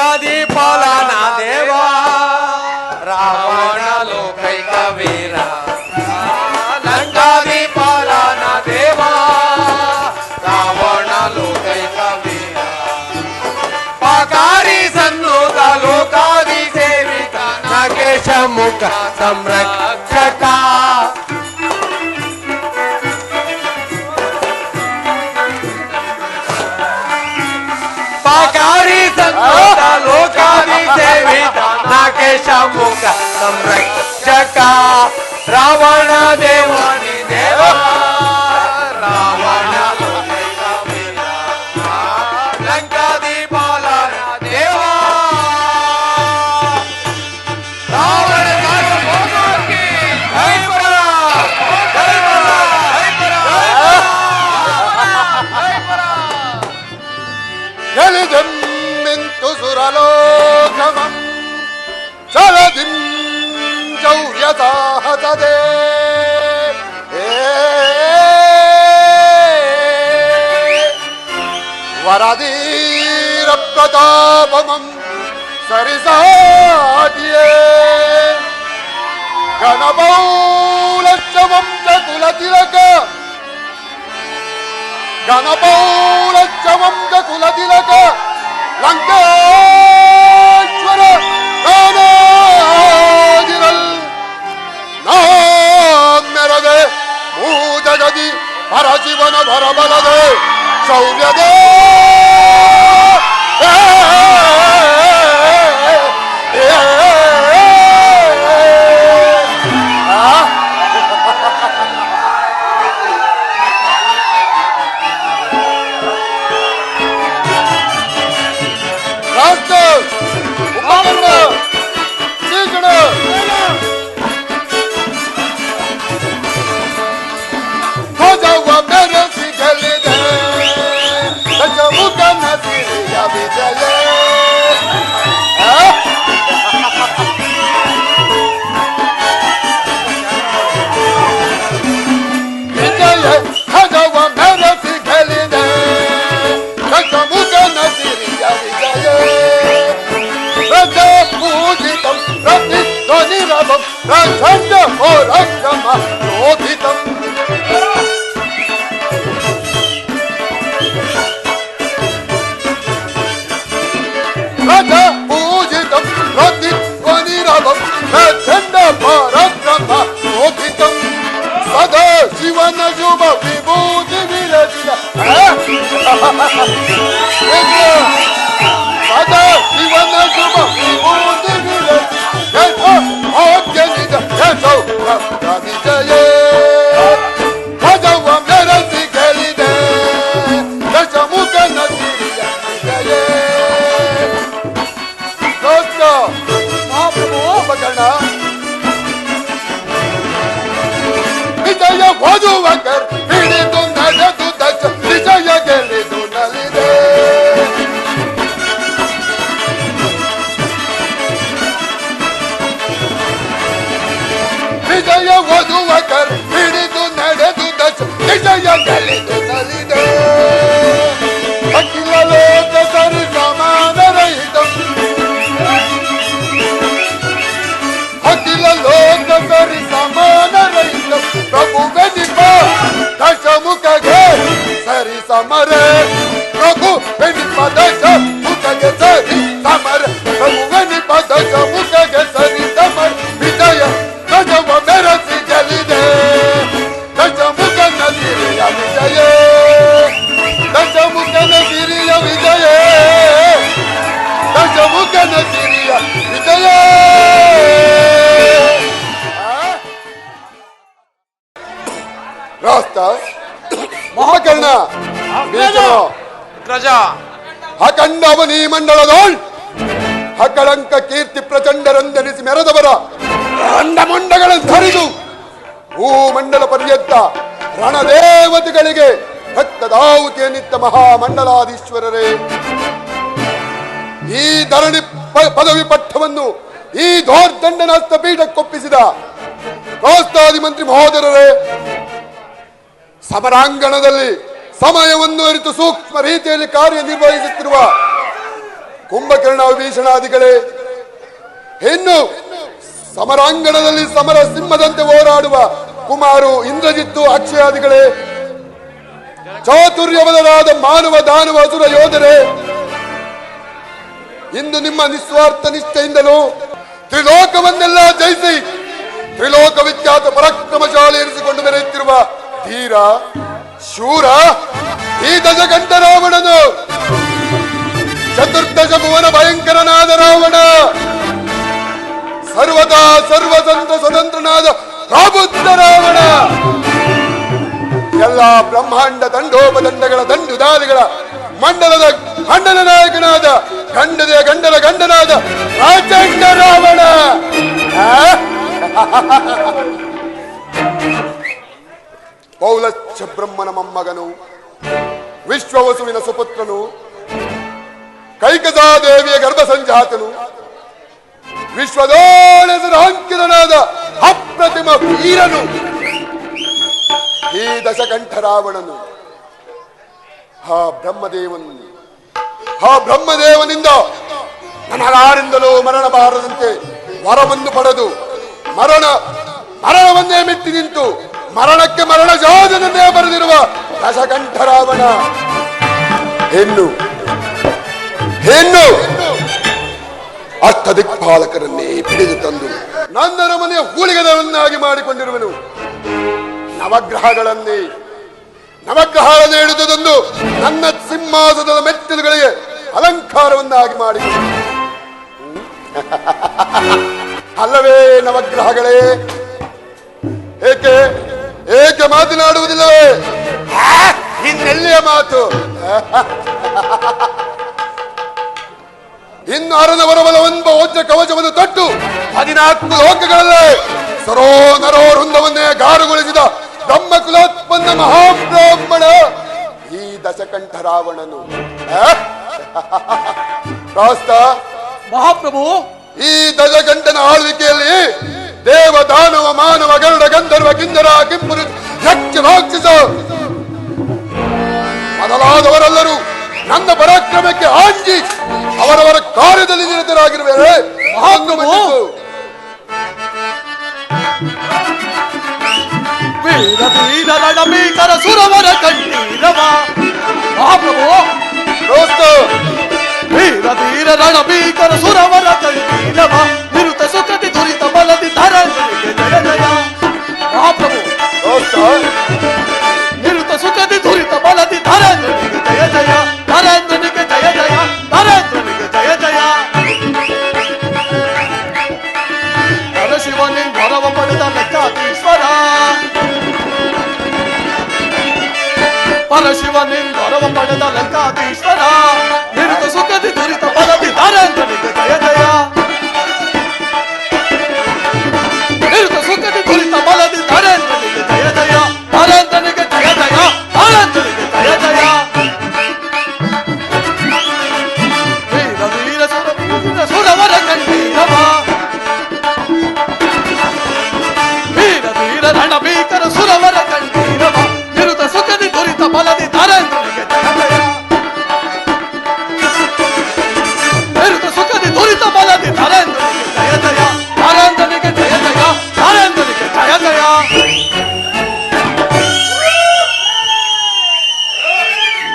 ಲಂಕಾಧಿಪಾಲನ ದೇವ ರಾವಣ ಲೋಕೈಕ ವೀರ ಲಂಕಾಧಿಪಾಲನ ದೇವ ರಾವಣ ಲೋಕೈಕ ವೀರ ಪಾಕಾರಿ ಸನ್ನುತ ಲೋಕಾದಿ ಸೇವಿತ ನಾಗೇಶ ಮುಖ ಸಂರಕ್ಷಕ ಪಾಕಾರಿ ಸನ್ನುತ ಲೋಕಾದಿ ಸೇವಿತ ನಾಗೇಶ ಮುಖ ಸಂರಕ್ಷಕ ರಾವಣ ದೇವಾನಿ ದೇವ ರಾವಣ ಲೋಕೈಕ ವೀರ ಲಂಕಾಧಿಪಾಲನ ದೇವ ರಾವಣ ಮಿಂತು ಸುರಲೋಕಮಂ ಚಲದಿಂ ಚೌರ್ಯಸಾಹಸದೆ ವರದೀರ ಪ್ರತಾಪಮಂ ಸರಿಸಾಟಿಯೇ ಗಣಪೌಲಶ್ಚವಂ ಚ ಕುಲತಿಲಕ ಗಣಪೌಲಶ್ಚವಂ ಚ ಕುಲತಿಲಕ ಲಂಕೇಶ್ವರ ನಾನಾದಿರಲ್ ನಾಮೆರದೆ ಮೂಜಗದಿ ಪರಶಿವನ ಭರಬಲದೆ ಶೌರ್ಯದೇ ಅಖಂಡವನಿ ಮಂಡಳದೋಳ್ ಹಕ್ಕಳಂಕ ಕೀರ್ತಿ ಪ್ರಚಂಡರಂದನಿಸಿ ಮೆರೆದವರ ಅಂಡಮಂಡಗಳನ್ನು ಧರಿದು ಭೂಮಂಡಲ ಪರ್ಯಂತ ರಣದೇವತೆಗಳಿಗೆ ಭಕ್ತದಾಹುತಿಯನ್ನಿತ್ತ ಮಹಾಮಂಡಲಾಧೀಶ್ವರರೇ, ಈ ಧರಣಿ ಪದವಿ ಪಟ್ಟವನ್ನು ಈ ದೌರ್ದಂಡನಾಸ್ತ ಪೀಠಕ್ಕೊಪ್ಪಿಸಿದ ಪ್ರೌಢಾದಿ ಮಂತ್ರಿ ಮಹೋದರರೇ, ಸಮರಾಂಗಣದಲ್ಲಿ ಸಮಯವನ್ನು ಅರಿತು ಸೂಕ್ಷ್ಮ ರೀತಿಯಲ್ಲಿ ಕಾರ್ಯನಿರ್ವಹಿಸುತ್ತಿರುವ ಕುಂಭಕರ್ಣ ವಿಭೀಷಣಾದಿಗಳೇ, ಇನ್ನು ಸಮರಾಂಗಣದಲ್ಲಿ ಸಮರ ಸಿಂಹದಂತೆ ಹೋರಾಡುವ ಕುಮಾರು ಇಂದ್ರಜಿತ್ತು ಅಕ್ಷಯಾದಿಗಳೇ, ಚಾತುರ್ಯವದರಾದ ಮಾನವ ದಾನವ ಅಸುರ ಯೋಧರೇ, ಇಂದು ನಿಮ್ಮ ನಿಸ್ವಾರ್ಥ ನಿಷ್ಠೆಯಿಂದಲೂ ತ್ರಿಲೋಕವನ್ನೆಲ್ಲ ಜಯಿಸಿ ತ್ರಿಲೋಕ ವಿಖ್ಯಾತ ಪರಾಕ್ರಮಶಾಲಿ ಎನಿಸಿಕೊಂಡು ಮೆರೆಯುತ್ತಿರುವ ಧೀರ ಶೂರ ಈ ದಶಕಂಠ ರಾವಣನು, ಚತುರ್ದಶ ಭುವನ ಭಯಂಕರನಾದ ರಾವಣ, ಸರ್ವದಾ ಸರ್ವತಂತ್ರ ಸ್ವತಂತ್ರನಾದ ಪ್ರಬುದ್ಧ ರಾವಣ, ಎಲ್ಲ ಬ್ರಹ್ಮಾಂಡ ದಂಡೋಪದಂಡಗಳ ದಂಡುದಾರಿಗಳ ಮಂಡಲದ ಖಂಡನ ನಾಯಕನಾದ ಗಂಡದ ಗಂಡನ ಗಂಡನಾದ ರಾಜಂಡ ರಾವಣ. ಪೌಲಚ್ಛ ಬ್ರಹ್ಮನ ಮೊಮ್ಮಗನು, ವಿಶ್ವವಸುವಿನ ಸುಪುತ್ರನು, ಕೈಕಸಾದೇವಿಯ ಗರ್ಭ ಸಂಜಾತನು, ವಿಶ್ವದೋಳೆಸರಾಂಕಿತನಾದ ಅಪ್ರತಿಮ ವೀರನು ಈ ದಶಕಂಠ ರಾವಣನು. ಬ್ರಹ್ಮದೇವನಿಂದ ನನಗಾರಿಂದಲೂ ಮರಣ ಬಾರದಂತೆ ವರವನ್ನು ಪಡೆದು ಮರಣವನ್ನೇ ಮೆಟ್ಟಿ ನಿಂತು ಮರಣಕ್ಕೆ ಮರಣ ಜಾತನನ್ನೇ ಬರೆದಿರುವ ದಶಕಂಠ ರಾವಣ ಹೆಣ್ಣು ಅಷ್ಟದಿಕ್ಪಾಲಕರನ್ನೇ ಹಿಡಿದು ತಂದು ನನ್ನ ಮನೆಯ ಹೂಳಿಗದವನ್ನಾಗಿ ಮಾಡಿಕೊಂಡಿರುವನು. ನವಗ್ರಹಗಳನ್ನೇ ಹಿಡಿದು ತಂದು ನನ್ನ ಸಿಂಹಾಸನದ ಮೆಟ್ಟಿಲುಗಳಿಗೆ ಅಲಂಕಾರವನ್ನಾಗಿ ಮಾಡಿ ಅಲ್ಲವೇ ನವಗ್ರಹಗಳೇ, ಏಕೆ ಮಾತನಾಡುವುದಿಲ್ಲವೇ? ಇನ್ನೆಲ್ಲಿಯ ಮಾತು? ಇನ್ನು ಅರನ ವರಬಲವೆಂಬ ವಜ್ರ ಕವಚವನ್ನು ತೊಟ್ಟು 14 ಲೋಕಗಳಲ್ಲೇ ಸರೋ ನರೋ ವೃಂದವನ್ನೇ ಗಾರುಗೊಳಿಸಿದ ಬ್ರಹ್ಮಕುಲೋತ್ಪನ್ನ ಮಹಾಬ್ರಾಹ್ಮಣ ಈ ದಶಕಂಠ ರಾವಣನು. ಮಹಾಪ್ರಭು, ಈ ದಶಕಂಠನ ಆಳ್ವಿಕೆಯಲ್ಲಿ ದೇವ ದಾನವ ಮಾನವ ಗರುಡ ಗಂಧರ್ವ ಕಿಂದರ ಕಿಂಪುರು ಯಕ್ಷ ರಾಕ್ಷಸ ಮೊದಲಾದವರೆಲ್ಲರೂ ನನ್ನ ಪರಾಕ್ರಮಕ್ಕೆ ಆಂಜಿ ಅವರವರ ಕಾರ್ಯದಲ್ಲಿ ನಿರತರಾಗಿರುವೆ. ರಣಭೀಕರ ಸುರವರ ಕಂಠೀರವ. ಮಹಾಪ್ರಭು, ವೀರ ಧೀರ ರಣಭೀಕರ ಸುರವರ ಕಂಠೀರವ, ನಿರುತ ಸುಕೃತಿ ದುರಿತ ಬಲದಿ ಧರಣಿಗೆ ಜಯ ಜಯ. ಮಹಾಪ್ರಭು, ನಿರುತ ಸುಕೃತಿ ದುರಿತ ಬಲದಿ ಧರಣಿಗೆ ಜಯ ಜಯ, ಧರೇಂದ್ರನಿಗೆ ಜಯ ಜಯ, ಧರೇಂದ್ರನಿಗೆ ಜಯ ಜಯ. ಪರಶಿವನಿನ್ ವರವ ಪಡೆದ ಲೆಕ್ಕಾಧೀಶ್ವರ, ಪರಶಿವನಿನ್ ವರವ ಪಡೆದ ಲಂಕಾಧೀಶ್ವರ, ನಿರುತ ಸುಖದಿ ದುರಿತ ಬಲದಿ ಧರೇಂದ್ರನಿಗೆ ಜಯ ಜಯ, ನಿರುತ ಸುಖದಿ ದುರಿತ ಬಲದಿ ಧರೇಂದ್ರನಿಗೆ ಜಯ ಜಯ, ಧರೇಂದ್ರನಿಗೆ ಜಯ ಜಯ, ಧರೇಂದ್ರನಿಗೆ ಜಯ ಜಯ. ವೀರ ವೀರ ಸುರವರ ಕಂಠೀರವ, ವೀರ ವೀರ ರಣಭೀಕರ ಸುರವರ ಕಂಠೀರವ, ನಿರುತ ಸುಖದಿ ದುರಿತ ಬಲದಿ ಧರೇಂದ್ರನಿಗೆ ಜಯ ಜಯ, ನಿರುತ ಸುಖದಿ ದುರಿತ ಬಲದಿ ಧರೇಂದ್ರನಿಗೆ ಜಯ ಜಯ, ಧರೇಂದ್ರನಿಗೆ ಜಯ ಜಯ, ಧರೇಂದ್ರನಿಗೆ ಜಯ ಜಯ.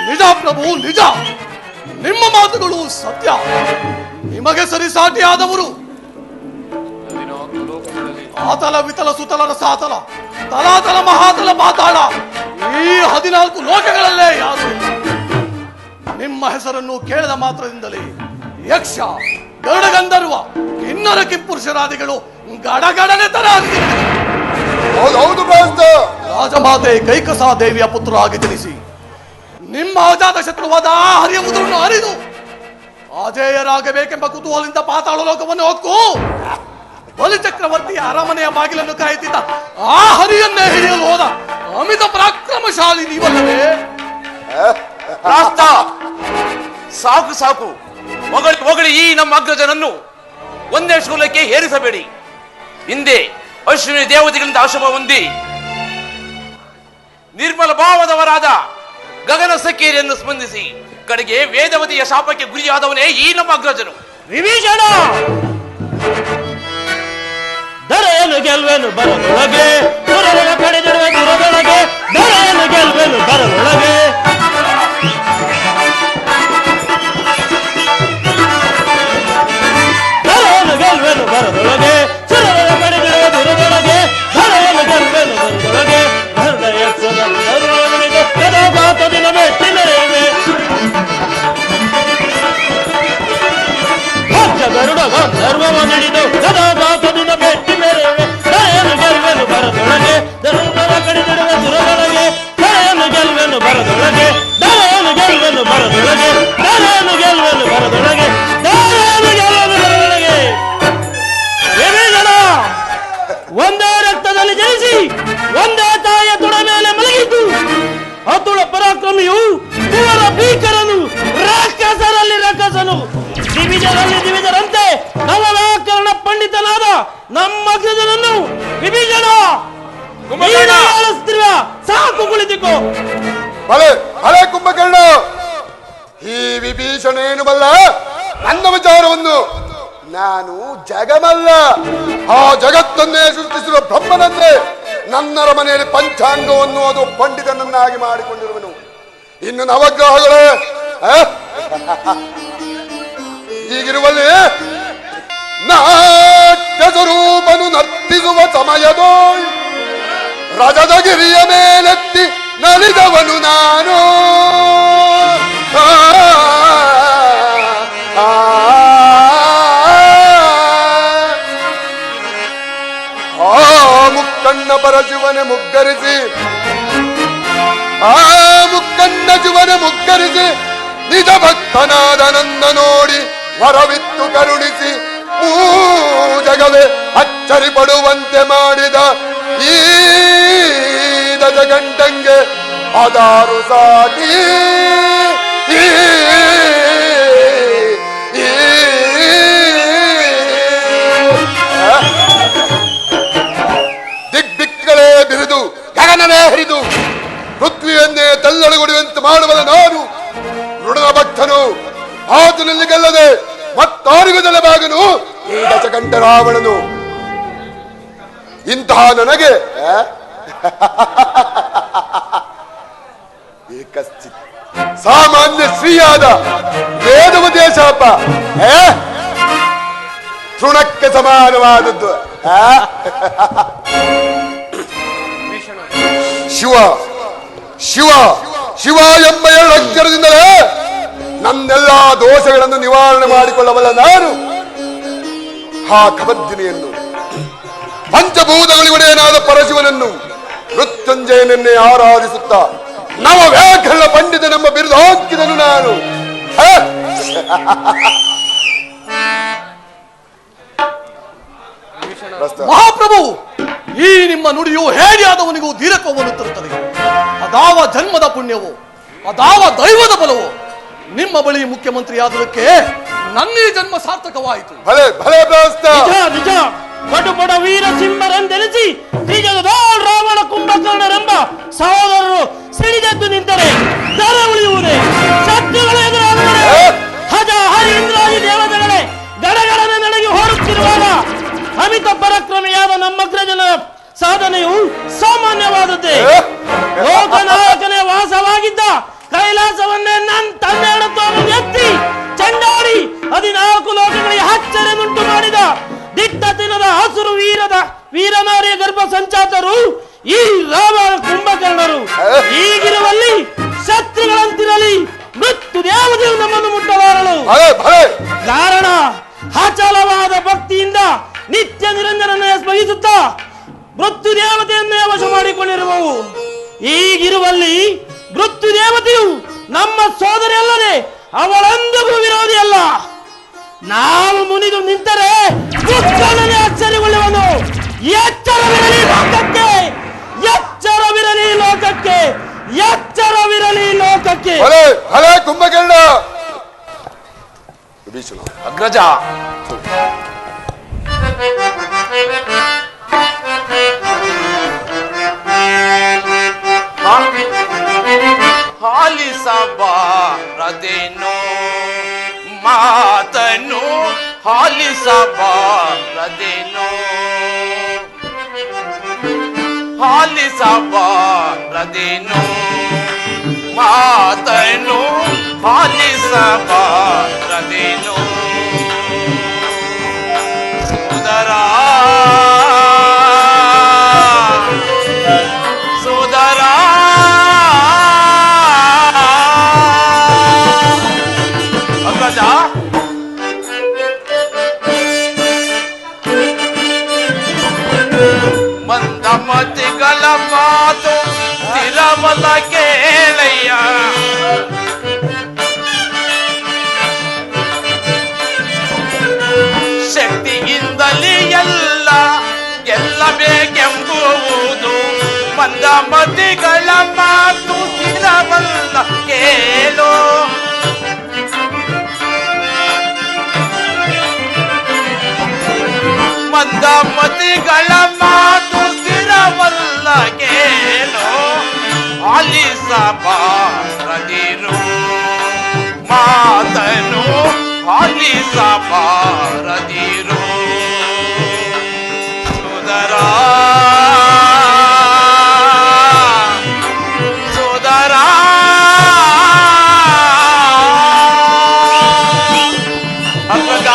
ನಿಜ ಪ್ರಭು, ನಿಜ, ನಿಮ್ಮ ಮಾತುಗಳು ಸತ್ಯ. ನಿಮಗೆ ಸರಿಸಾಟಿಯಾದವರು ಆತಲ ವಿತಲ ಸುತಲರ ಸಾತಲ ತಲಾತಲ ಮಹಾತಲ ಪಾತಾಳ ಈ 14 ಲೋಕಗಳಲ್ಲೇ ಯಾರು ಇಲ್ಲ. ನಿಮ್ಮ ಹೆಸರನ್ನು ಕೇಳಿದ ಮಾತ್ರದಿಂದಲೇ ಯಕ್ಷ ಗರುಡ ಗಂಧರ್ವ ಕಿನ್ನರ ಕಿಂಪುರುಷರಾದಿಗಳು ಗಡಗಡನೆ ತರ ರಾಜಮಾತೆ ಕೈಕಸಾ ದೇವಿಯ ಪುತ್ರರಾಗಿ ಜನಿಸಿ ನಿಮ್ಮ ಅಜಾತ ಶತ್ರುವಾದ ಆ ಹರಿಯುವುದನ್ನು ಅರಿದು ಅಜೇಯರಾಗಬೇಕೆಂಬ ಕುತೂಹಲದಿಂದ ಪಾತಾಳ ಲೋಕವನ್ನು ಹೊಕ್ಕು ಬಲಿಚಕ್ರವರ್ತಿಯ ಅರಮನೆಯ ಬಾಗಿಲನ್ನು ಕಾಯುತ್ತಿದ್ದ ಆ ಹರಿಯನ್ನೇ ಹಿಡಿಯಲು ಹೋದ ಅಮಿತ ಪರಾಕ್ರಮಶಾಲಿ ನೀವಲ್ಲವೇ? ಸಾಕು ಸಾಕು, ಹೊಗಳಿ ಈ ನಮ್ಮ ಅಗ್ರಜನನ್ನು ಒಂದೇ ಶೂಲಕ್ಕೆ ಏರಿಸಬೇಡಿ. ಹಿಂದೆ ಅಶ್ವಿನಿ ದೇವತೆಗಳಿಂದ ಆಶಮ ಹೊಂದಿ ನಿರ್ಮಲ ಭಾವದವರಾದ ಗಗನ ಸಖಿಯರನ್ನು ಸ್ಪಂದಿಸಿ ಕಡೆಗೆ ವೇದವತಿಯ ಶಾಪಕ್ಕೆ ಗುರಿಯಾದವನೇ ಈ ನಮ್ಮ ಅಗ್ರಜನು. ವಿಭೀಷಣ ದರೆಯನ್ನು ಗೆಲ್ವೆನು ಬರದೊಳಗೆ, ಸುರರ ಕಡಿದಿಡುವೆ ದುರದೊಳಗೆ, ದರೆಯನ್ನು ಗೆಲ್ವೆನು ಬರದೊಳಗೆ. ದರೆಯನ್ನು ಗೆಲ್ವೆನು ಬರದೊಳಗೆ, ಸುರರ ಕಡಿದಿಡುವೆ ದುರದೊಳಗೆ, ದರೆಯನ್ನು ಗೆಲ್ವೆನು ಬರದೊಳಗೆ. ಧರ್ಮಯ ದಿನ ಮೆಟ್ಟಿನೆವೆ ಗರುಡ ಧರ್ಮವ ನಡೆದು ಗದಾಘಾತದಿಂದ ಮೆಟ್ಟಿ ಮೇರೆವೆ. ದರೆಯನ್ನು ಗೆಲ್ವೆನು ಬರದೊಳಗೆ, ಧರ್ಮದ ಕಡಿದಿಡುವ ದುರದೊಳಗೆ, ದರೆಯನ್ನು ಗೆಲ್ವೆನು ಬರದೊಳಗೆ, ದರೆಯನ್ನು ಗೆಲ್ವೆನು ಬರದೊಳಗೆ, ದರೆಯನ್ನು ಗೆಲ್ವೆನು ಬರದೊಳಗೆ, ದರೆಯನ್ನು ಗೆಲ್ವೆನು ಬರದೊಳಗೆ. ವಿಭೀಷಣ ಒಂದೇ ರಕ್ತದಲ್ಲಿ ಜನಿಸಿ ಒಂದೇ ತಾಯಿಯ ತೊಡ ಮೇಲೆ ಮಲಗಿದ್ದು ಅತುಳ ಪರಾಕ್ರಮಿಯು, ಕುವರ ಭೀಕರನು, ರಾಕ್ಷಸರಲ್ಲಿ ರಾಕ್ಷಸನು, ದಿವಿಜರಲ್ಲಿ ದಿವಿಜರಂತೆ ನವವ್ಯಾಕರಣ ಪಂಡಿತನಾದ ನಮ್ಮ ಅಗ್ರಜನನ್ನು ವಿಭೀಷಣ ಸಾಕು ಕುಳಿತುಕೋ. ಭಲೆ ಭಲೆ ಕುಂಭಕರ್ಣ, ಈ ವಿಭೀಷಣ ಏನು ಬಲ್ಲ ನನ್ನ ವಿಚಾರವನ್ನು. ನಾನು ಜಗಮಲ್ಲ, ಆ ಜಗತ್ತನ್ನೇ ಸೃಷ್ಟಿಸಿರುವ ಬ್ರಹ್ಮನಂತೆ ನನ್ನರ ಮನೆಯಲ್ಲಿ ಪಂಚಾಂಗವನ್ನು ಅದು ಪಂಡಿತನನ್ನಾಗಿ ಮಾಡಿಕೊಂಡಿರುವನು. ಇನ್ನು ನವಗ್ರಹಗಳೇ ಹೀಗಿರುವಲ್ಲಿ ನಾಟ್ಯ ಸ್ವರೂಪನು ನರ್ತಿಸುವ ಸಮಯದೋ ರಜದಗಿರಿಯ ಮೇಲೆತ್ತಿ ನಲಿದವನು ನಾನು. ಮುಕ್ಕಣ್ಣ ಪರಶಿವನೆ ಮುಗ್ಗರಿಸಿ, ಮುಕ್ಕಣ್ಣ ಶಿವನೆ ಮುಗ್ಗರಿಸಿ ನಿಜ ಭಕ್ತನಾದ ನನ್ನ ನೋಡಿ ವರವಿತ್ತು ಕರುಣಿಸಿ ಜಗವೇ ಅಚ್ಚರಿ ಪಡುವಂತೆ ಮಾಡಿದ ಈ ದಶಗಂಟಂಗೆ ಅದಾರು ಸಾಟಿ. ದಿಗ್ದಿಕ್ಕಗಳೇ ಬಿರಿದು ಗಗನವೇ ಹರಿದು ಪೃಥ್ವಿಯನ್ನೇ ತಲ್ಲಣಗೊಡುವಂತೆ ಮಾಡುವ ನಾನು ಋಣದ ಭಕ್ತನು. ಆತನಲ್ಲಿ ಗೆಲ್ಲದೆ ಮತ್ತಾರಿಗೂ ತಲೆಬಾಗನು ಈ ದಶಕಂಠ ರಾವಣನು. ಇಂತಹ ನನಗೆ ಏಕಶ್ಚಿತ್ ಸಾಮಾನ್ಯ ಸ್ತ್ರೀಯಾದ ವೇದವತಿಯ ಶಾಪ ತೃಣಕ್ಕೆ ಸಮಾನವಾದದ್ದು. ಶಿವ ಶಿವ ಶಿವ ಎಂಬ ಎರಡು ಅಕ್ಷರದಿಂದಲೇ ನನ್ನೆಲ್ಲಾ ದೋಷಗಳನ್ನು ನಿವಾರಣೆ ಮಾಡಿಕೊಳ್ಳಬಲ್ಲ ನಾನು. ಆ ಕಬದ್ದಿನಿಯನ್ನು, ಪಂಚಭೂತಗಳಿಗೊಡೆಯನಾದ ಪರಶಿವನನ್ನು, ಮೃತ್ಯುಂಜಯನನ್ನೇ ಆರಾಧಿಸುತ್ತಾ ನವ ವ್ಯಾಕರಣ ಪಂಡಿತನೆಂಬ ಬಿರುದು ಹಾಕಿದನು ನಾನು. ಮಹಾಪ್ರಭು, ಈ ನಿಮ್ಮ ನುಡಿಯು ಹೇಗೆ ಆದವನಿಗೂ ಧೀರತ್ವವನ್ನು ತರುತ್ತದೆ. ಅದಾವ ಜನ್ಮದ ಪುಣ್ಯವು, ಅದಾವ ದೈವದ ಬಲವು. ನಿಮ್ಮ ಬಳಿ ಮುಖ್ಯಮಂತ್ರಿಯಾದದಕ್ಕೆ ನನ್ನ ಈ ಜನ್ಮ ಸಾರ್ಥಕವಾಯಿತು. ನಿಜ ನಿಜ. ಪಡು ಪಡ ವೀರ ಸಿಂಹರೆಂದೆನಿಸಿ ತ್ರಿಜಗದಾಳ್ ರಾವಣ ಕುಂಭಕರ್ಣರೆಂಬ ಸಹೋದರರು ಸಿಡಿದೆದ್ದು ನಿಂತರೆ ದರ ಉಳಿಯುವುದೇ? ಶತ್ರುಗಳ ಎದುರಾದರೆ ಹಜ ಹರೀಂದ್ರಾದಿ ದೇವತೆಗಳೇ ಗಡಗಡನೆ ನಡೆಗಿ ಹೋಡುತ್ತಿರುವಾಗ ಅಮಿತ ಪರಾಕ್ರಮಿಯಾದ ನಮ್ಮ ಅಗ್ರಜನ ಸಾಧನೆಯು ಸಾಮಾನ್ಯವಾದದ್ದೇ. ಲೋಕನಾಯಕನೇ ವಾಸವಾಗಿದ್ದ ಕೈಲಾಸವನ್ನೇ ನನ್ನ ತನ್ನೆರಡು ಎತ್ತಿ ಚಂಡಾಡಿ 14 ಲೋಕಗಳಿಗೆ ಅಚ್ಚರಿಯನ್ನುಂಟು ಮಾಡಿದ ದಿಟ್ಟ ದಿನದ ಹಸುರು ವೀರನಾರಿಯ ಗರ್ಭ ಸಂಚಾತರು ಈ ರಾವಣ ಕುಂಭಕರ್ಣರು. ಈಗಿರುವಲ್ಲಿ ಶತ್ರುಗಳಂತಿರಲಿ ಮೃತ್ಯು ದೇವತೆಯು ನಮ್ಮನ್ನು ಮುಟ್ಟಬಾರಳು. ಕಾರಣ ಅಚಲವಾದ ಭಕ್ತಿಯಿಂದ ನಿತ್ಯ ನಿರಂಜನನ್ನೇ ಸ್ಮರಿಸುತ್ತಾ ಮೃತ್ಯು ದೇವತೆಯನ್ನೇ ವಶ ಮಾಡಿಕೊಂಡಿರುವವು. ಈಗಿರುವಲ್ಲಿ ಮೃತ್ಯು ದೇವತೆಯು ನಮ್ಮ ಸೋದರಿ ಅಲ್ಲದೆ ಅವಳೆಂದಿಗೂ ವಿರೋಧಿ ಅಲ್ಲ. ನಾವು ಮುನಿದು ನಿಂತರೆ ಅಚ್ಚರಿಗೊಳ್ಳುವನು. ಎಚ್ಚರವಿರಲಿ ಲೋಕಕ್ಕೆ, ಎಚ್ಚರವಿರಲಿ ಲೋಕಕ್ಕೆ, ಎಚ್ಚರವಿರಲಿ ಲೋಕಕ್ಕೆ. ಕುಂಭಕರ್ಣ ಅಗ್ರಜ, ಆಲಿಸಬಾರದೆ ಆಲಿಸಬಾರದೇನೋ ಆಲಿಸಬಾರದೇನೋ ಮಾತನು ಆಲಿಸಬಾರದೇನೋ ಸೋದರ ಸೋದರ ಅಗ್ರಜ ಮಂದಮತಿಗಳ ಮಾತು ಸ್ಥಿರವಲ್ಲ ಕೇಳಯ್ಯ ಶಕ್ತಿಯಿಂದಲೇ ಎಲ್ಲ ಗೆಲ್ಲಬೇಕೆಂಬುವುದು ಮಂದಮತಿಗಳ ಮಾತು ಸ್ಥಿರವಲ್ಲ ಕೇಳು ಮಂದಮತಿಗಳ ಮಾತು ಸ್ಥಿರವಲ್ಲ ಕೇಳು ಆಲಿಸಬಾರದಿರು ಮಾತನು ಆಲಿಸಬಾರದಿರು ಸೋದರ ಸೋದರ ಅಗ್ರಜ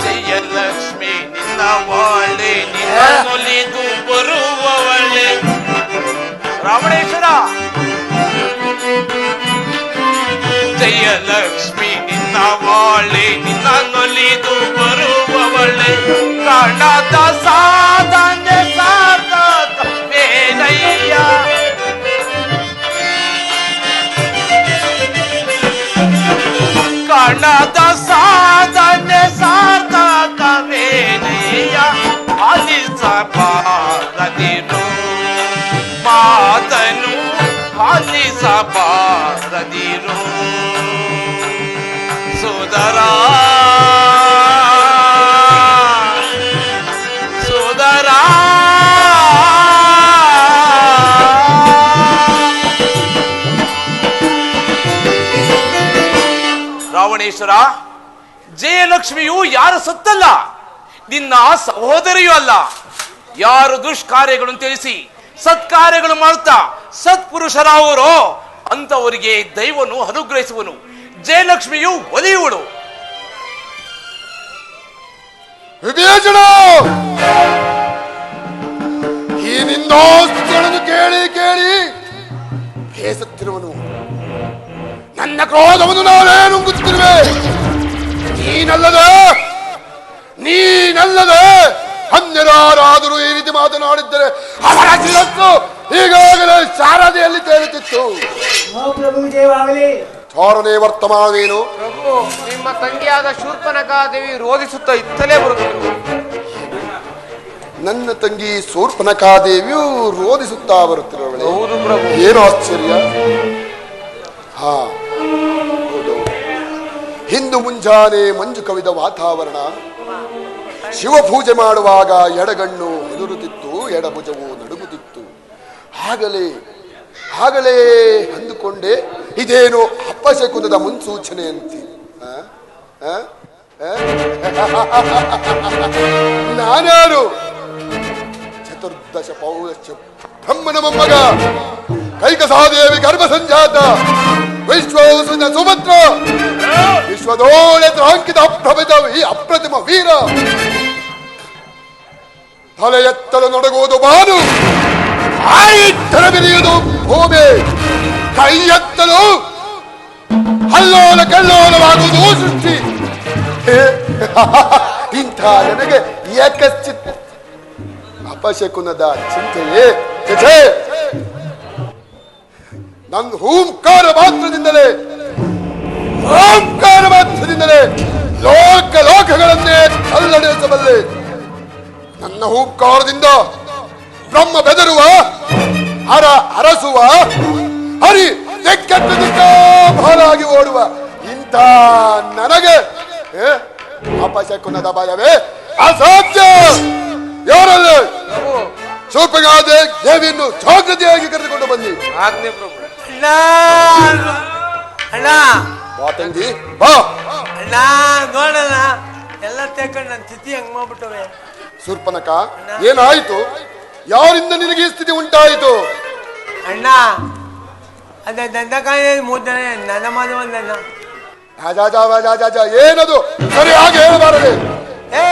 ಜಯಲಕ್ಷ್ಮಿ ನಿನ್ನ ವಾಳೆ ನಿನ್ನ ಒಲಿದು ಬರುವವಳೆ ರಾವಣೇಶ್ವರ ಜಯಲಕ್ಷ್ಮಿ ನಿನ್ನ ವಾಳೆ ನಿನ್ನ ನೊಲಿದು ಬರುವವಳೆ ಕಾಣದ ಸಾಧನೆ ಸಾರ್ಥಕ ವೇದಯ್ಯ ಕಾಣದ ಸಾಧನೆ ಸಾರ್ಥಕ ವೇದಯ್ಯ ಆಲಿಸಬಾರದಿರು ಮಾತನು ಆಲಿಸಬಾರದಿರು ಸೋದರ ಸೋದರ ರಾವಣೇಶ್ವರ ಜಯಲಕ್ಷ್ಮಿಯು ಯಾರು ಸತ್ತಲ್ಲ ನಿನ್ನ ಸಹೋದರಿಯೂ ಅಲ್ಲ ಯಾರು ದುಷ್ಕಾರ್ಯಗಳನ್ನು ತಿಳಿಸಿ ಸತ್ಕಾರ್ಯಗಳು ಮಾಡುತ್ತಾ ಸತ್ಪುರುಷರಾವರೋ ಅಂತವರಿಗೆ ದೈವನು ಅನುಗ್ರಹಿಸುವನು ಜಯಲಕ್ಷ್ಮಿಯು ಒಲಿಯುವಳು ವಿವೇಚನ ಈ ನಿಂದೋಸ್ತುಗಳನ್ನು ಕೇಳಿ ಕೇಳಿ ಬೇಸತ್ತಿರುವನು ನನ್ನ ಕ್ರೋಧವನ್ನು ನಾನೇ ನುಂಗುತ್ತಿರುವೆ ನೀನಲ್ಲದೆ ಅನ್ಯರಾರಾದರೂ ಈ ರೀತಿ ಮಾತನಾಡಿದ್ದರೆ ಅವರ ಶಿರಸ್ಸು ಈಗಾಗಲೇ ಶಾರದೆಯಲ್ಲಿ ತೇಲುತ್ತಿತ್ತು. ಚಾರನೇ ವರ್ತಮಾನವೇನು? ಪ್ರಭು, ನಿಮ್ಮ ತಂಗಿಯಾದ ಶೂರ್ಪನಖಾದೇವಿ ರೋಧಿಸುತ್ತಾ ಇತ್ತಲೇ ಬರುತ್ತಿರುವುದು. ನನ್ನ ತಂಗಿ ಶೂರ್ಪನಖಾದೇವಿಯು ರೋಧಿಸುತ್ತಾ ಬರುತ್ತಿರುವವಳೆ. ಹೌದು ಪ್ರಭು. ಏನು ಆಶ್ಚರ್ಯ. ಹಾ ಹೌದು. ಹಿಂದು ಮುಂಜಾನೆ ಮಂಜು ಕವಿದ ವಾತಾವರಣ. ಶಿವಪೂಜೆ ಮಾಡುವಾಗ ಎಡಗಣ್ಣು ಹೆದರುತ್ತಿತ್ತು, ಎಡಭುಜವು ನಡುಗುತ್ತಿತ್ತು. ಆಗಲೇ ಅಂದುಕೊಂಡೆ ಇದೇನು ಅಪಶಕುನದ ಮುನ್ಸೂಚನೆ ಅಂತೆ. ನಾನ್ಯಾರು? ಚತುರ್ದಶ ಪೌರಶ್ಚ ಬ್ರಹ್ಮನ ಮೊಮ್ಮಗ, ಕೈಕಸಾದೇವಿ ಗರ್ಭ ಸಂಜಾತ, ವಿಶ್ವಸನ ಸುಭದ್ರ, ವಿಶ್ವದೋಳೆ ಅಂಕಿತ ಈ ಅಪ್ರತಿಮ ವೀರ. ತಲೆ ಎತ್ತಲು ನಡಗುವುದು ಬಾನು, ಆಯಿಟ್ಟರ ಬೆರೆಯುವುದು ಭೂಮಿ, ಕೈ ಎತ್ತಲು ಹಲ್ಲೋಲ ಕಲ್ಲೋಲವಾಗುವುದು ಸೃಷ್ಟಿ. ಇಂಥ ನನಗೆ ಏಕಶ್ಚಿತ್ ಅಪಶಕುನದ ಚಿಂತೆಯೇ. ನನ್ನ ಹೂಂಕಾರ ಮಾತ್ರದಿಂದಲೇ ಲೋಕಗಳನ್ನೇ ಕಲ್ಲಡಿಸಬಲ್ಲೆ. ನನ್ನ ಹೂಂಕಾರದಿಂದ ಬ್ರಹ್ಮ ಬೆದರುವ, ಅರಸುವ, ಹರಿ ದಿಕ್ಕಾಬಾಲಾಗಿ ಓಡುವ ಇಂಥ ನನಗೆ ಅಪಶಕುನದ ಭಯವೇ ಅಸಾಧ್ಯ. ಯಾರಲ್ಲ ಶೂರ್ಪನಖಾದೇವಿಯನ್ನು ಜಾಗೃತಿಯಾಗಿ ಕರೆದುಕೊಂಡು ಬನ್ನಿ. ಆಜ್ಞೆ ಪ್ರಭು. ಅಣ್ಣ ಅಣ್ಣ ಬಾ ತಂಗಿ ಬಾ. ಅಣ್ಣ ನೋಡಣ್ಣ ಎಲ್ಲ ತಗೊಂಡು ನನ್ನ ಸ್ಥಿತಿ ಹಂಗ್ ಮಾಡ್ಬಿಟ್ಟವೆ. ಶೂರ್ಪನಖ, ಏನಾಯ್ತು? ಯಾರಿಂದ ನಿನಗೆ ಈ ಸ್ಥಿತಿ ಉಂಟಾಯಿತು? ಅಣ್ಣ ಅದೇ ದಂಡಕಾಯಿ ಮೂರ್ಧನೆ ನನ್ನ ಮಾಧವನ್ನ ಏನದು? ಸರಿಯಾಗಿ ಹೇಳಬಾರದೆ. ಏ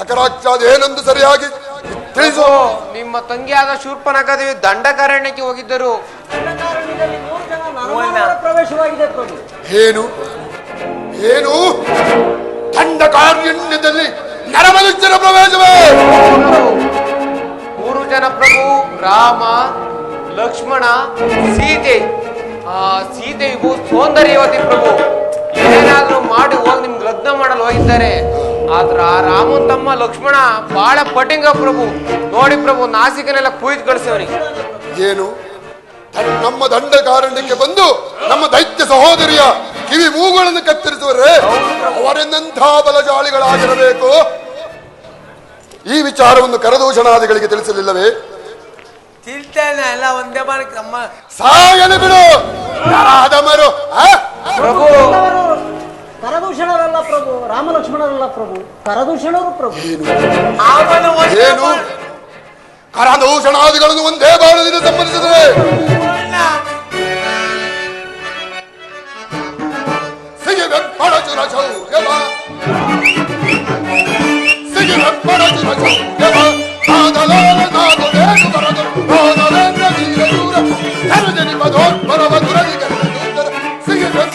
ಅಕರಾಕ್ಷಾದ ಏನೊಂದು ಸರಿಯಾಗಿ ತಿಳಿಸು. ನಿಮ್ಮ ತಂಗಿಯಾದ ಶೂರ್ಪನಖಾದೇವಿ ದಂಡಕಾರಣ್ಯಕ್ಕೆ ಹೋಗಿದ್ದರು. ಪ್ರವೇಶವಾಗಿದೆ ಪ್ರಭು. ಏನು ಏನು? ದಂಡಕಾರಣ್ಯದಲ್ಲಿ ನರಮನುಷ್ಯರ ಪ್ರವೇಶವೇ? 3 ಜನ ಪ್ರಭು, ರಾಮ, ಲಕ್ಷ್ಮಣ, ಸೀತೆ. ಆ ಸೀತೆಯು ಸೌಂದರ್ಯವತಿ ಪ್ರಭು. ಏನಾದ್ರೂ ಮಾಡಿ ಹೋಗಿ ನಿಮ್ಗೆ ಲಗ್ನ ಮಾಡಲು ಹೋಗಿದ್ದಾರೆ. ಆದ್ರ ಆ ರಾಮನ್ ತಮ್ಮ ಲಕ್ಷ್ಮಣ ಬಹಳ ಪಟಿಂಗ ಪ್ರಭು. ನೋಡಿ ಪ್ರಭು, ನಾಸಿಕನೆಲ್ಲ ಕುಯ್ದು ಕಳಿಸವನಿಗೆ. ಏನು? ನಮ್ಮ ದಂಡಕಾರಣ್ಯಕ್ಕೆ ಬಂದು ನಮ್ಮ ದೈತ್ಯ ಸಹೋದರಿಯ ಕಿವಿ ಮೂಗುಗಳನ್ನು ಕತ್ತರಿಸುವರೆ ಅವರೆಂಥ ಬಲಶಾಲಿಗಳಾಗಿರಬೇಕು. ಈ ವಿಚಾರವನ್ನು ಕರದೂಷಣಾದಿಗಳಿಗೆ ತಿಳಿಸಲಿಲ್ಲವೇ? ತಿಳ್ತೇನೆ, ಎಲ್ಲ ಒಂದೇ ಬಾರಕ್ಕೆ ನಮ್ಮ ಸಾಗಲಿ ಬಿಡು. ಯಾರಾದಮರು ಪ್ರಭು ಕರದೂಷಣರಲ್ಲ ಪ್ರಭು, ರಾಮ ಲಕ್ಷ್ಮಣರಲ್ಲ ಪ್ರಭು, ಕರದೂಷಣರು ಪ್ರಭು. ಏನು? ಕರದೂಷಣಾದಿಗಳನ್ನು ಒಂದೇ ಬಾಣದಿಂದ ಸಂಬಂಧಿಸಿದರೆ ಸಿಗಿವೆ ಪಡಚುರ ಶೌರ್ಯವ, ಸಿಗಿವೆ ಪಡಚುರ ಶೌರ್ಯವ. ನಾದಲಾಲ ನಾದಲೇನು ಬರದು ನಾದಲೇಂದ್ರ ವೀರ ದೂರ ಕರುಜನಿ ಪದೋತ್ಪರವ ದುರದಿ ಕರೆದೂತರ ಸಿಗಿವೆ.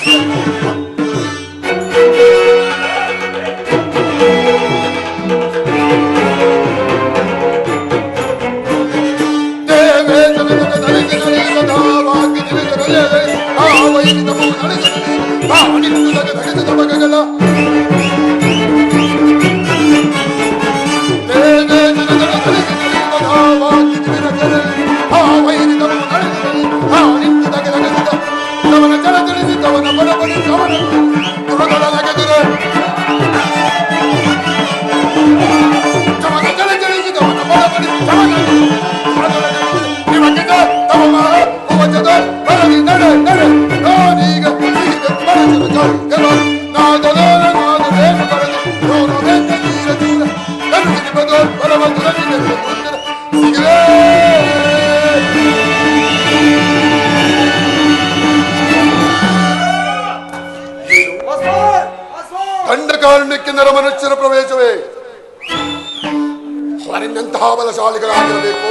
ದಂಡಕಾರಣ್ಯಕ್ಕೆ ನರಮನುಷ್ಯರ ಪ್ರವೇಶವೇ? ಅವರೆಂತಹ ಬಲಶಾಲಿಗಳಾಗಿರಬೇಕು.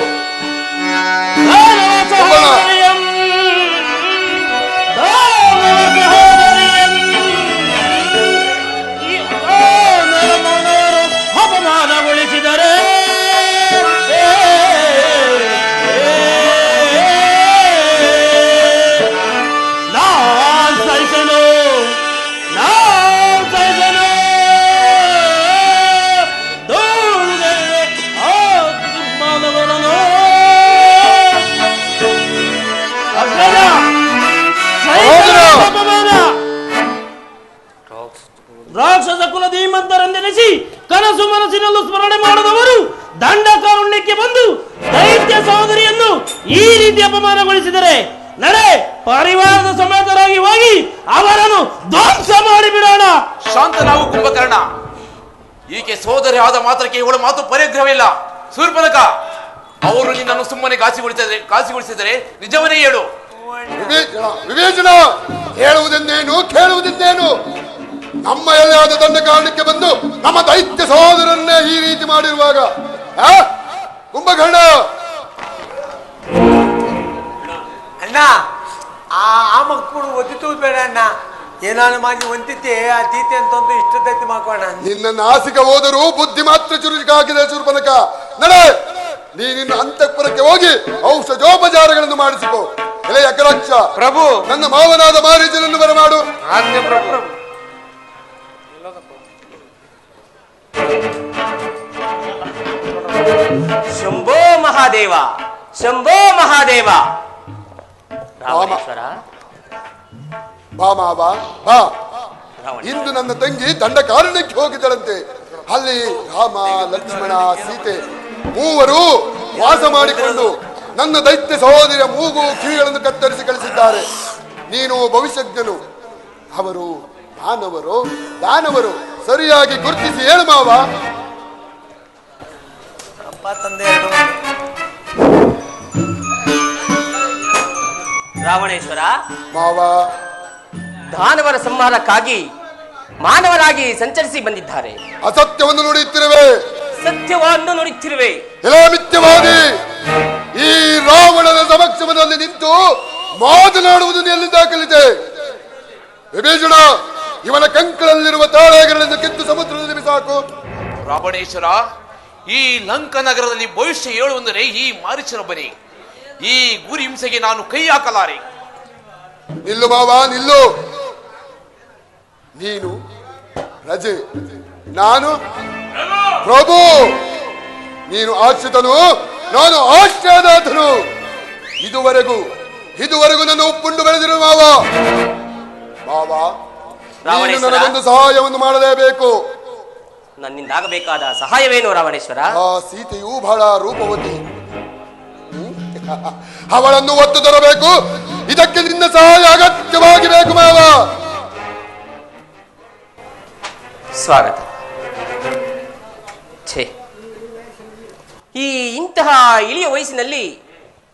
ಅಪಮಾನಗೊಳಿಸಿದರೆ ರಾಕ್ಷಸ ಕುಲ ಧೀಮಂತರೆಂದೆನಿಸಿ ಕನಸು ಮನಸ್ಸಿನಲ್ಲೂ ಸ್ಮರಣೆ ಮಾಡದವರು ದಂಡಕಾರಣ್ಯಕ್ಕೆ ಬಂದು ದೈತ್ಯ ಸಹೋದರಿಯನ್ನು ಈ ರೀತಿ ಅಪಮಾನಗೊಳಿಸಿದರೆ ನಡೆ ಪರಿವಾರದ ಸಮೇತರಾಗಿ ಹೋಗಿ ಅವರನ್ನು ಧ್ವಂಸ ಮಾಡಿಬಿಡೋಣ. ಶಾಂತನಾಗು ಕುಂಭಕರ್ಣ. ಈಕೆ ಸೋದರಿ ಆದ ಮಾತ್ರಕ್ಕೆ ಇವಳ ಮಾತು ಪರಿಗ್ರಹವಿಲ್ಲ. ಶೂರ್ಪನಖ, ಅವರು ನಿನ್ನನ್ನು ಸುಮ್ಮನೆ ಕಾಸಿಗೊಳಿಸಿದರೆ ನಿಜವನ್ನೇ ಹೇಳು. ವಿವೇಚನ, ಹೇಳುವುದೆಂದೇನು ಕೇಳುವುದೆಂದೇನು? ನಮ್ಮ ಎಲೆಯಾದ ದಂಡಕಾರಣ್ಯಕ್ಕೆ ಬಂದು ನಮ್ಮ ದೈತ್ಯ ಸಹೋದರನ್ನೇ ಈ ರೀತಿ ಮಾಡಿರುವಾಗ ಕುಂಭಕರ್ಣ, ಅಣ್ಣ ಆ ಮಕ್ಕಳು ಒದ್ದಿತು ಬೇಡ ಅಣ್ಣ. ಏನಾನು ಮಾಡಿ ಒಂದಿತ್ತೆ ಆ ತೀತೆ ಅಂತಂದು ಇಷ್ಟದೈತಿ ಮಾಡ್ಕೋಣ. ನಿನ್ನ ನಾಸಿಕ ಹೋದರೂ ಬುದ್ಧಿ ಮಾತ್ರ ಚುರುಕಾಗಿದೆ ಶೂರ್ಪನಖ. ನಡೆ, ನೀನಿನ್ನ ಅಂತಃಪುರಕ್ಕೆ ಹೋಗಿ ಔಷಧೋಪಚಾರಗಳನ್ನು ಮಾಡಿಸಿಕೋ. ಎಲೆ ಅಕರಾಕ್ಷ ಪ್ರಭು, ನನ್ನ ಮಾವನಾದ ಮಾರೀಚನನ್ನು ಬರಮಾಡು. ಆಜ್ಞೆ ಪ್ರಭು. ಶಂಭೋ ಮಹಾದೇವ, ಶಂಭೋ ಮಹಾದೇವ. ರಾಮೇಶ್ವರ, ಬಾ ಮಾವ ಬಾ. ಇಂದು ನನ್ನ ತಂಗಿ ದಂಡಕಾರಣ್ಯಕ್ಕೆ ಹೋಗಿದ್ದಳಂತೆ. ಅಲ್ಲಿ ರಾಮ, ಲಕ್ಷ್ಮಣ, ಸೀತೆ ಮೂವರು ವಾಸ ಮಾಡಿಕೊಂಡು ನನ್ನ ದೈತ್ಯ ಸಹೋದರಿಯ ಮೂಗು ಕಿವಿಗಳನ್ನು ಕತ್ತರಿಸಿ ಕಳಿಸಿದ್ದಾರೆ. ನೀನು ಭವಿಷ್ಯಜ್ಞನು. ಅವರು ಮಾನವರು ದಾನವರು ಸರಿಯಾಗಿ ಗುರುತಿಸಿ ಹೇಳು ಮಾವ. ಅಪ್ಪ ತಂದೆ ರಾವಣೇಶ್ವರ, ಮಾವ, ದಾನವರ ಸಂಹಾರಕ್ಕಾಗಿ ಮಾನವರಾಗಿ ಸಂಚರಿಸಿ ಬಂದಿದ್ದಾರೆ. ಅಸತ್ಯವನ್ನು ನುಡಿಯುತ್ತಿರುವೆ. ಸತ್ಯವನ್ನು ನುಡಿಯುತ್ತಿರುವೆ. ಎಲ್ಲ ಮಿಥ್ಯವಾದಿ. ಈ ರಾವಣನ ಸಮಕ್ಷಮದಲ್ಲಿ ನಿಂತು ಮಾತನಾಡುವುದನ್ನು ಎಲ್ಲಿಂದ ಕಲಿತೆ? ವಿಭೀಷಣ, ಇವನ ಕಂಕಳಲ್ಲಿರುವ ತಾಳೆಗಳನ್ನು ಕಿತ್ತು ಸಮುದ್ರದಲ್ಲಿ ಬಿಸಾಕು. ರಾವಣೇಶ್ವರ, ಈ ಲಂಕ ನಗರದಲ್ಲಿ ಭವಿಷ್ಯ ಹೇಳುವಂದರೆ ಈ ಮಾರೀಚನೊಬ್ಬನೇ. ಈ ಗುರಿ ಹಿಂಸೆಗೆ ನಾನು ಕೈ ಹಾಕಲಾರೆ. ನಿಲ್ಲು ಮಾವ, ನಿಲ್ಲು. ನೀನು ರಜೆ, ನಾನು ಪ್ರಭು. ನೀನು ಆಶ್ರಿತನು, ನಾನು ಆಶ್ರಯದಾತನು. ಇದುವರೆಗೂ ನನ್ನ ಉಪ್ಪುಂಡು ಬೆಳೆದಿರು ಮಾವ. ಮಾವ, ನೀನು ನನಗೊಂದು ಸಹಾಯವನ್ನು ಮಾಡಲೇಬೇಕು. ನನ್ನಿಂದಾಗಬೇಕಾದ ಸಹಾಯವೇನು ರಾವಣೇಶ್ವರ? ಆ ಸೀತೆಯು ಬಹಳ ರೂಪವತಿ. ಅವಳನ್ನು ಒತ್ತು ತರಬೇಕು. ಇದಕ್ಕೆ ನಿನ್ನ ಸಹಾಯ ಅಗತ್ಯವಾಗಿ ಬೇಕು ಮಾವ. ಸ್ವಾಗತ. ಛೇ, ಈ ಇಂತಹ ಇಳಿಯ ವಯಸ್ಸಿನಲ್ಲಿ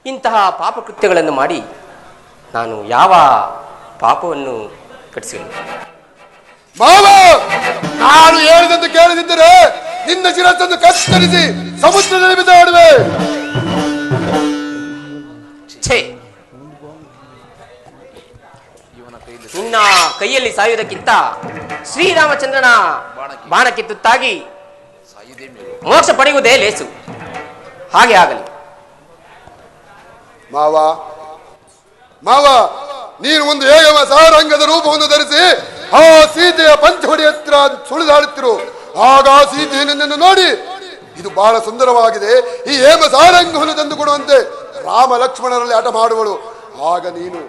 ಇಂತಹ ಪಾಪಕೃತ್ಯಗಳನ್ನು ಮಾಡಿ ನಾನು ಯಾವ ಪಾಪವನ್ನು ಕಟ್ಟಿಸಿಲ್ಲ. ಮಾವ, ನಾನು ಹೇಳಿದಂತೆ ಕೇಳದಿದ್ದರೆ ನಿನ್ನ ಶಿರಸ್ಸನ್ನು ಕತ್ತರಿಸಿ ಸಮುದ್ರದಲ್ಲಿ ಬಿಸಾಡುವೆ. ಛೇ, ನಿನ್ನ ಕೈಯಲ್ಲಿ ಸಾಯುವುದಕ್ಕಿಂತ ಶ್ರೀರಾಮಚಂದ್ರನ ಬಾಣಕ್ಕೆ ತುತ್ತಾಗಿ ಮೋಕ್ಷ ಪಡೆಯುವುದೇ ಲೇಸು. ಹಾಗೆ ಆಗಲಿ. ಮಾವ, ನೀನು ಒಂದು ಹೇಗವ ಸಾರಂಗದ ರೂಪವನ್ನು ಧರಿಸಿ ಆ ಸೀತೆಯ ಪಂಚವಡಿ ಹತ್ರ ಸುಳಿದಾಡುತ್ತಿರು. ಆಗ ಸೀತೆ ನಿನ್ನನ್ನು ನೋಡಿ, ಇದು ಬಹಳ ಸುಂದರವಾಗಿದೆ, ಈ ಹೇಮ ಸಾರಂಗವನ್ನು ತಂದು ಕೊಡುವಂತೆ ರಾಮ ಲಕ್ಷ್ಮಣರಲ್ಲಿ ಹಠ ಮಾಡುವಳು. ಆಗ ನೀನು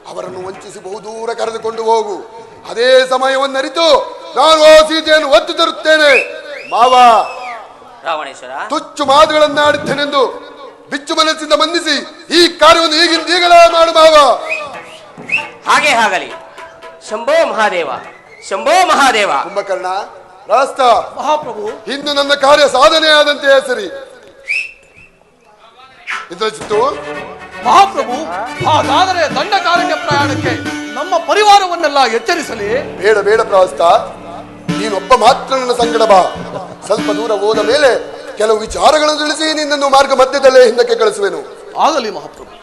ಅವರನ್ನು ವಂಚಿಸಿ ಬಹುದೂರ ಕರೆದುಕೊಂಡು ಹೋಗು. ಅದೇ ಸಮಯವನ್ನು ಅರಿತು ನಾನು ಆ ಸೀತೆಯನ್ನು ಒತ್ತು ತರುತ್ತೇನೆ. ಮಾವ, ರಾವಣೇಶ್ವರ, ತುಚ್ಚು ಮಾತುಗಳನ್ನಾಡಿದ್ದೇನೆಂದು ಬಿಚ್ಚು ಮನಸ್ಸಿಂದ ಮಂದಿಸಿ ಈ ಕಾರ್ಯವನ್ನು ಈಗಲೇ ಮಾಡು ಮಾವ. ಹಾಗೆ ಆಗಲಿ. ಶಂಭೋ ಮಹಾದೇವ, ಶಂಭೋ ಮಹಾದೇವ. ಕುಂಭಕರ್ಣ, ರಾಸ್ತ, ಮಹಾಪ್ರಭು, ಇನ್ನು ನನ್ನ ಕಾರ್ಯ ಸಾಧನೆ ಆದಂತೆ ಸರಿ. ಇಂದ್ರಜಿತ್ತು, ಮಹಾಪ್ರಭು, ಹಾಗಾದರೆ ದಂಡಕಾರಣ್ಯ ಪ್ರಯಾಣಕ್ಕೆ ನಮ್ಮ ಪರಿವಾರವನ್ನೆಲ್ಲ ಎಚ್ಚರಿಸಲಿ. ಬೇಡ ಬೇಡ ಪ್ರಾಸ್ತ, ನೀನೊಬ್ಬ ಮಾತ್ರ ನನ್ನ ಸಂಗಡ ಬಾ. ಸ್ವಲ್ಪ ದೂರ ಹೋದ ಮೇಲೆ ಕೆಲವು ವಿಚಾರಗಳನ್ನು ತಿಳಿಸಿ ನಿನ್ನನ್ನು ಮಾರ್ಗ ಮಧ್ಯದಲ್ಲೇ ಹಿಂದಕ್ಕೆ ಕಳಿಸುವೆನು. ಆಗಲಿ ಮಹಾಪ್ರಭು.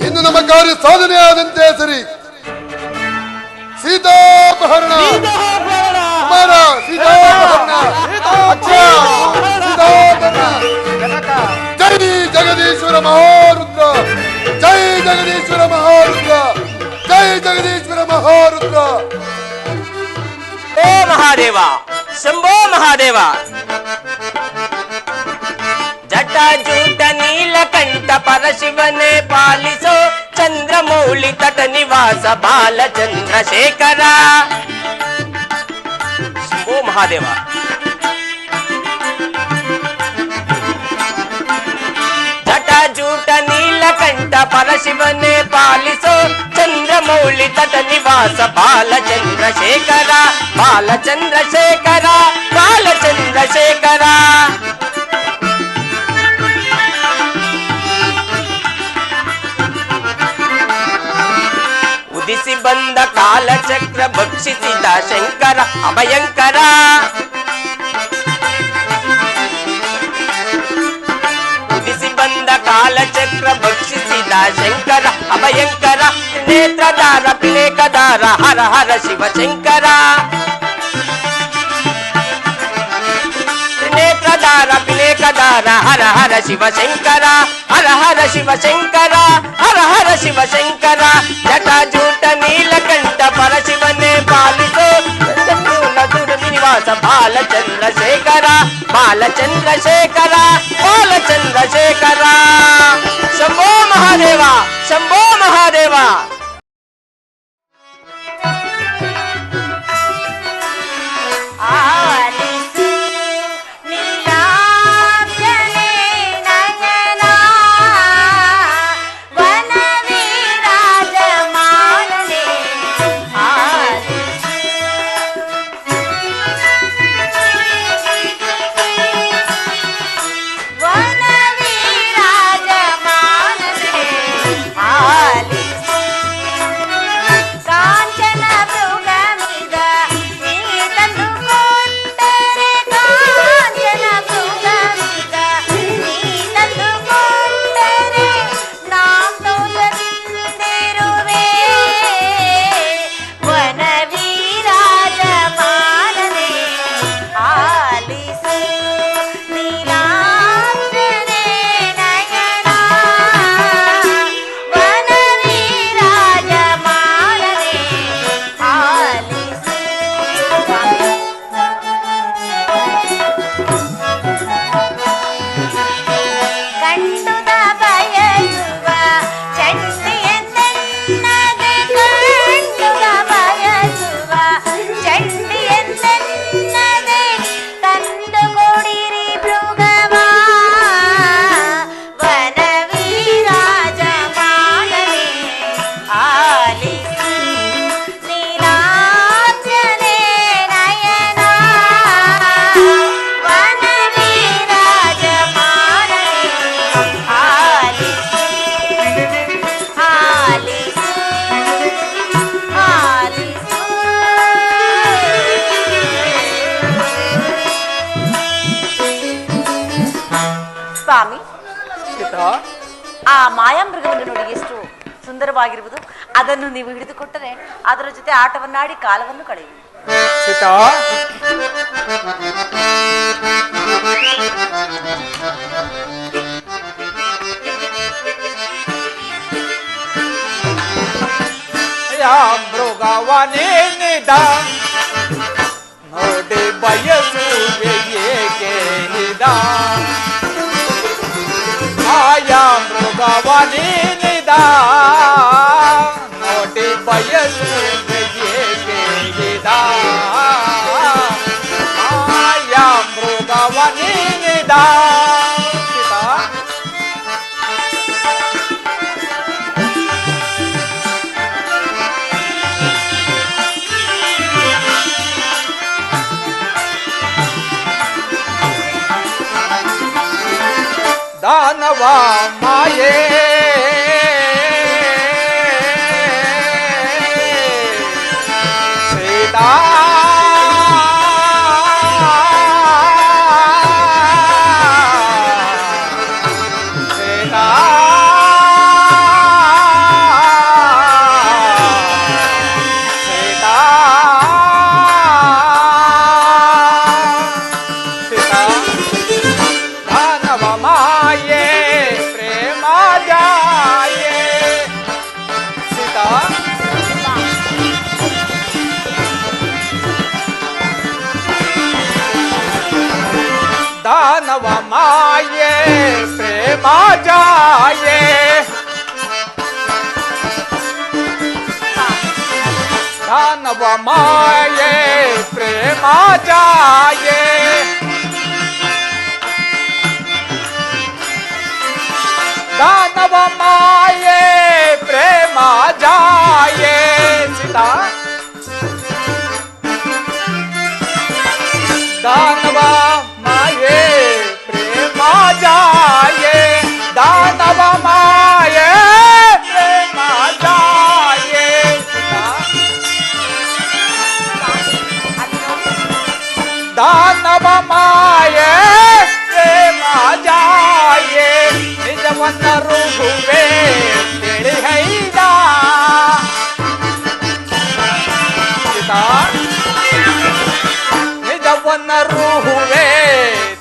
ಇನ್ನು ನಮ್ಮ ಕಾರ್ಯ ಸಾಧನೆ ಆದಂತೆ ಸರಿ. ಸೀತಾಪಹರಣ, ಕುಮಾರ, ಸೀತಾಪಹರಣ, ಅಕ್ಷಯ, ಸೀತಾಪಹರಣ. ಜೈ ಜಗದೀಶ್ವರ ಮಹಾರುದ್ರ, ಜೈ ಜಗದೀಶ್ವರ ಮಹಾರುದ್ರ, ಜೈ ಜಗದೀಶ್ವರ ಮಹಾರುದ್ರ. ಓ ಮಹಾದೇವ, ಶಂಭೋ ಮಹಾದೇವ. ಜಟ ಜೂಟ ನೀಲಕಂಠ ಪರಶಿವನೇ ಪಾಲಿಸೋ, ಚಂದ್ರಮೌಳಿ ತಟ ನಿವಾಸ ಬಾಲಚಂದ್ರಶೇಖರ. ಶಂಭೋ ಮಹಾದೇವ. ಜಟ ಜೂಟ ನೀಲಕಂಠ ಪರಶಿವನೇ ಪಾಲಿಸೋ, ಚಂದ್ರಮೌಳಿ ತಟ ನಿವಾಸ ಬಾಲಚಂದ್ರಶೇಖರ. ಬಾಲಚಂದ್ರಶೇಖರ, ಬಾಲಚಂದ್ರಶೇಖರ. ಉದಿಸಿ ಬಂದ ಕಾಲಚಕ್ರ ಭಕ್ಷಿಸಿದ ಶಂಕರ ಅಭಯಂಕರ. ಉದಿಸಿ ಬಂದ ಕಾಲಚಕ್ರ ಭಕ್ಷಿಸಿದ ಶಂಕರ ಅಭಯಂಕರ. ನೇತ್ರದಾರ ಪಿಲೇಕದಾರ ಹರ ಹರ ಶಿವಶಂಕರ. ನೇತ್ರದಾರ ಪಿಲೇಕದಾರ ಹರ ಹರ ಶಿವಶಂಕರ. ಹರ ಹರ ಶಿವಶಂಕರ, ಹರ ಹರ ಶಿವಶಂಕರ. ಜಟಾಜೂಟ ನೀಲಕಂಠ ಪರಶಿವನೇ ಪಾಲಿಸೋ, ನಿವಾಸ ಬಾಲಚಂದ್ರಶೇಖರ. ಬಾಲಚಂದ್ರಶೇಖರ, ಬಾಲಚಂದ್ರಶೇಖರ. ಶಂಭೋ ಮಹಾದೇವ, ಶಂಭೋ ಮಹಾದೇವ. ಆಲಿಸಿ ನಿನ್ನಾಜ್ಞೆ ನಯನ ಮಾಯಾಮೃಗವನ್ನು ನೋಡಿ ಎಷ್ಟು ಸುಂದರವಾಗಿರುವುದು. ಅದನ್ನು ನೀವು ಹಿಡಿದುಕೊಟ್ಟರೆ ಅದರ ಜೊತೆ ಆಟವನ್ನಾಡಿ ಕಾಲವನ್ನು ಕಳೆಯುವುದು. ಸೀತಾ, ಮೃಗವನೇನಿದ ನೋಡಿ ಬಯಸುವೆ ಏಕೆನಿದ ಆಯಾ ಮೃಗವನೇನಿದ ನೋಡಿ ಬಯಸುವೆ ಏಕೆನಿದ ಆಯಾ ಮೃಗವನೇನಿದ ಸೀತಾ. ದಾನವ ಮಾಯೆ ಸೀತಾ ಸೀತಾ ಸೀತಾ ಸೀತಾ ದಾನವ ಮಾಯೆ ಪ್ರೇಮ ಜಾಯೆ ಸೀತಾ ದಾನವ ಮಾಯೆ ಪ್ರೇಮ ಜಾಯೆ ದಾನವ ಮಾಯೆ ಪ್ರೇಮ ಜಾಯೆ ದಾನವ ಮಾಯೆ ಪ್ರೇಮ ಜಾಯೆ ಸೀತಾ ದಾನವ ಮಾಯೆ ಪ್ರೇಮ ಜಾಯೆ ದಾನವ ಮಾಯೆ ಪ್ರೇಮ ಜಾಯೆ ಸೀತಾ ದಾನವ ಮಾಯೆ ಪ್ರೇಮ ಜಾಯೆ ನಿಜವನ್ನ ರುಹುವೆ ತಿಳಿ ಹೈದ ಸೀತಾ ನಿಜವನ್ನ ರುಹುವೆ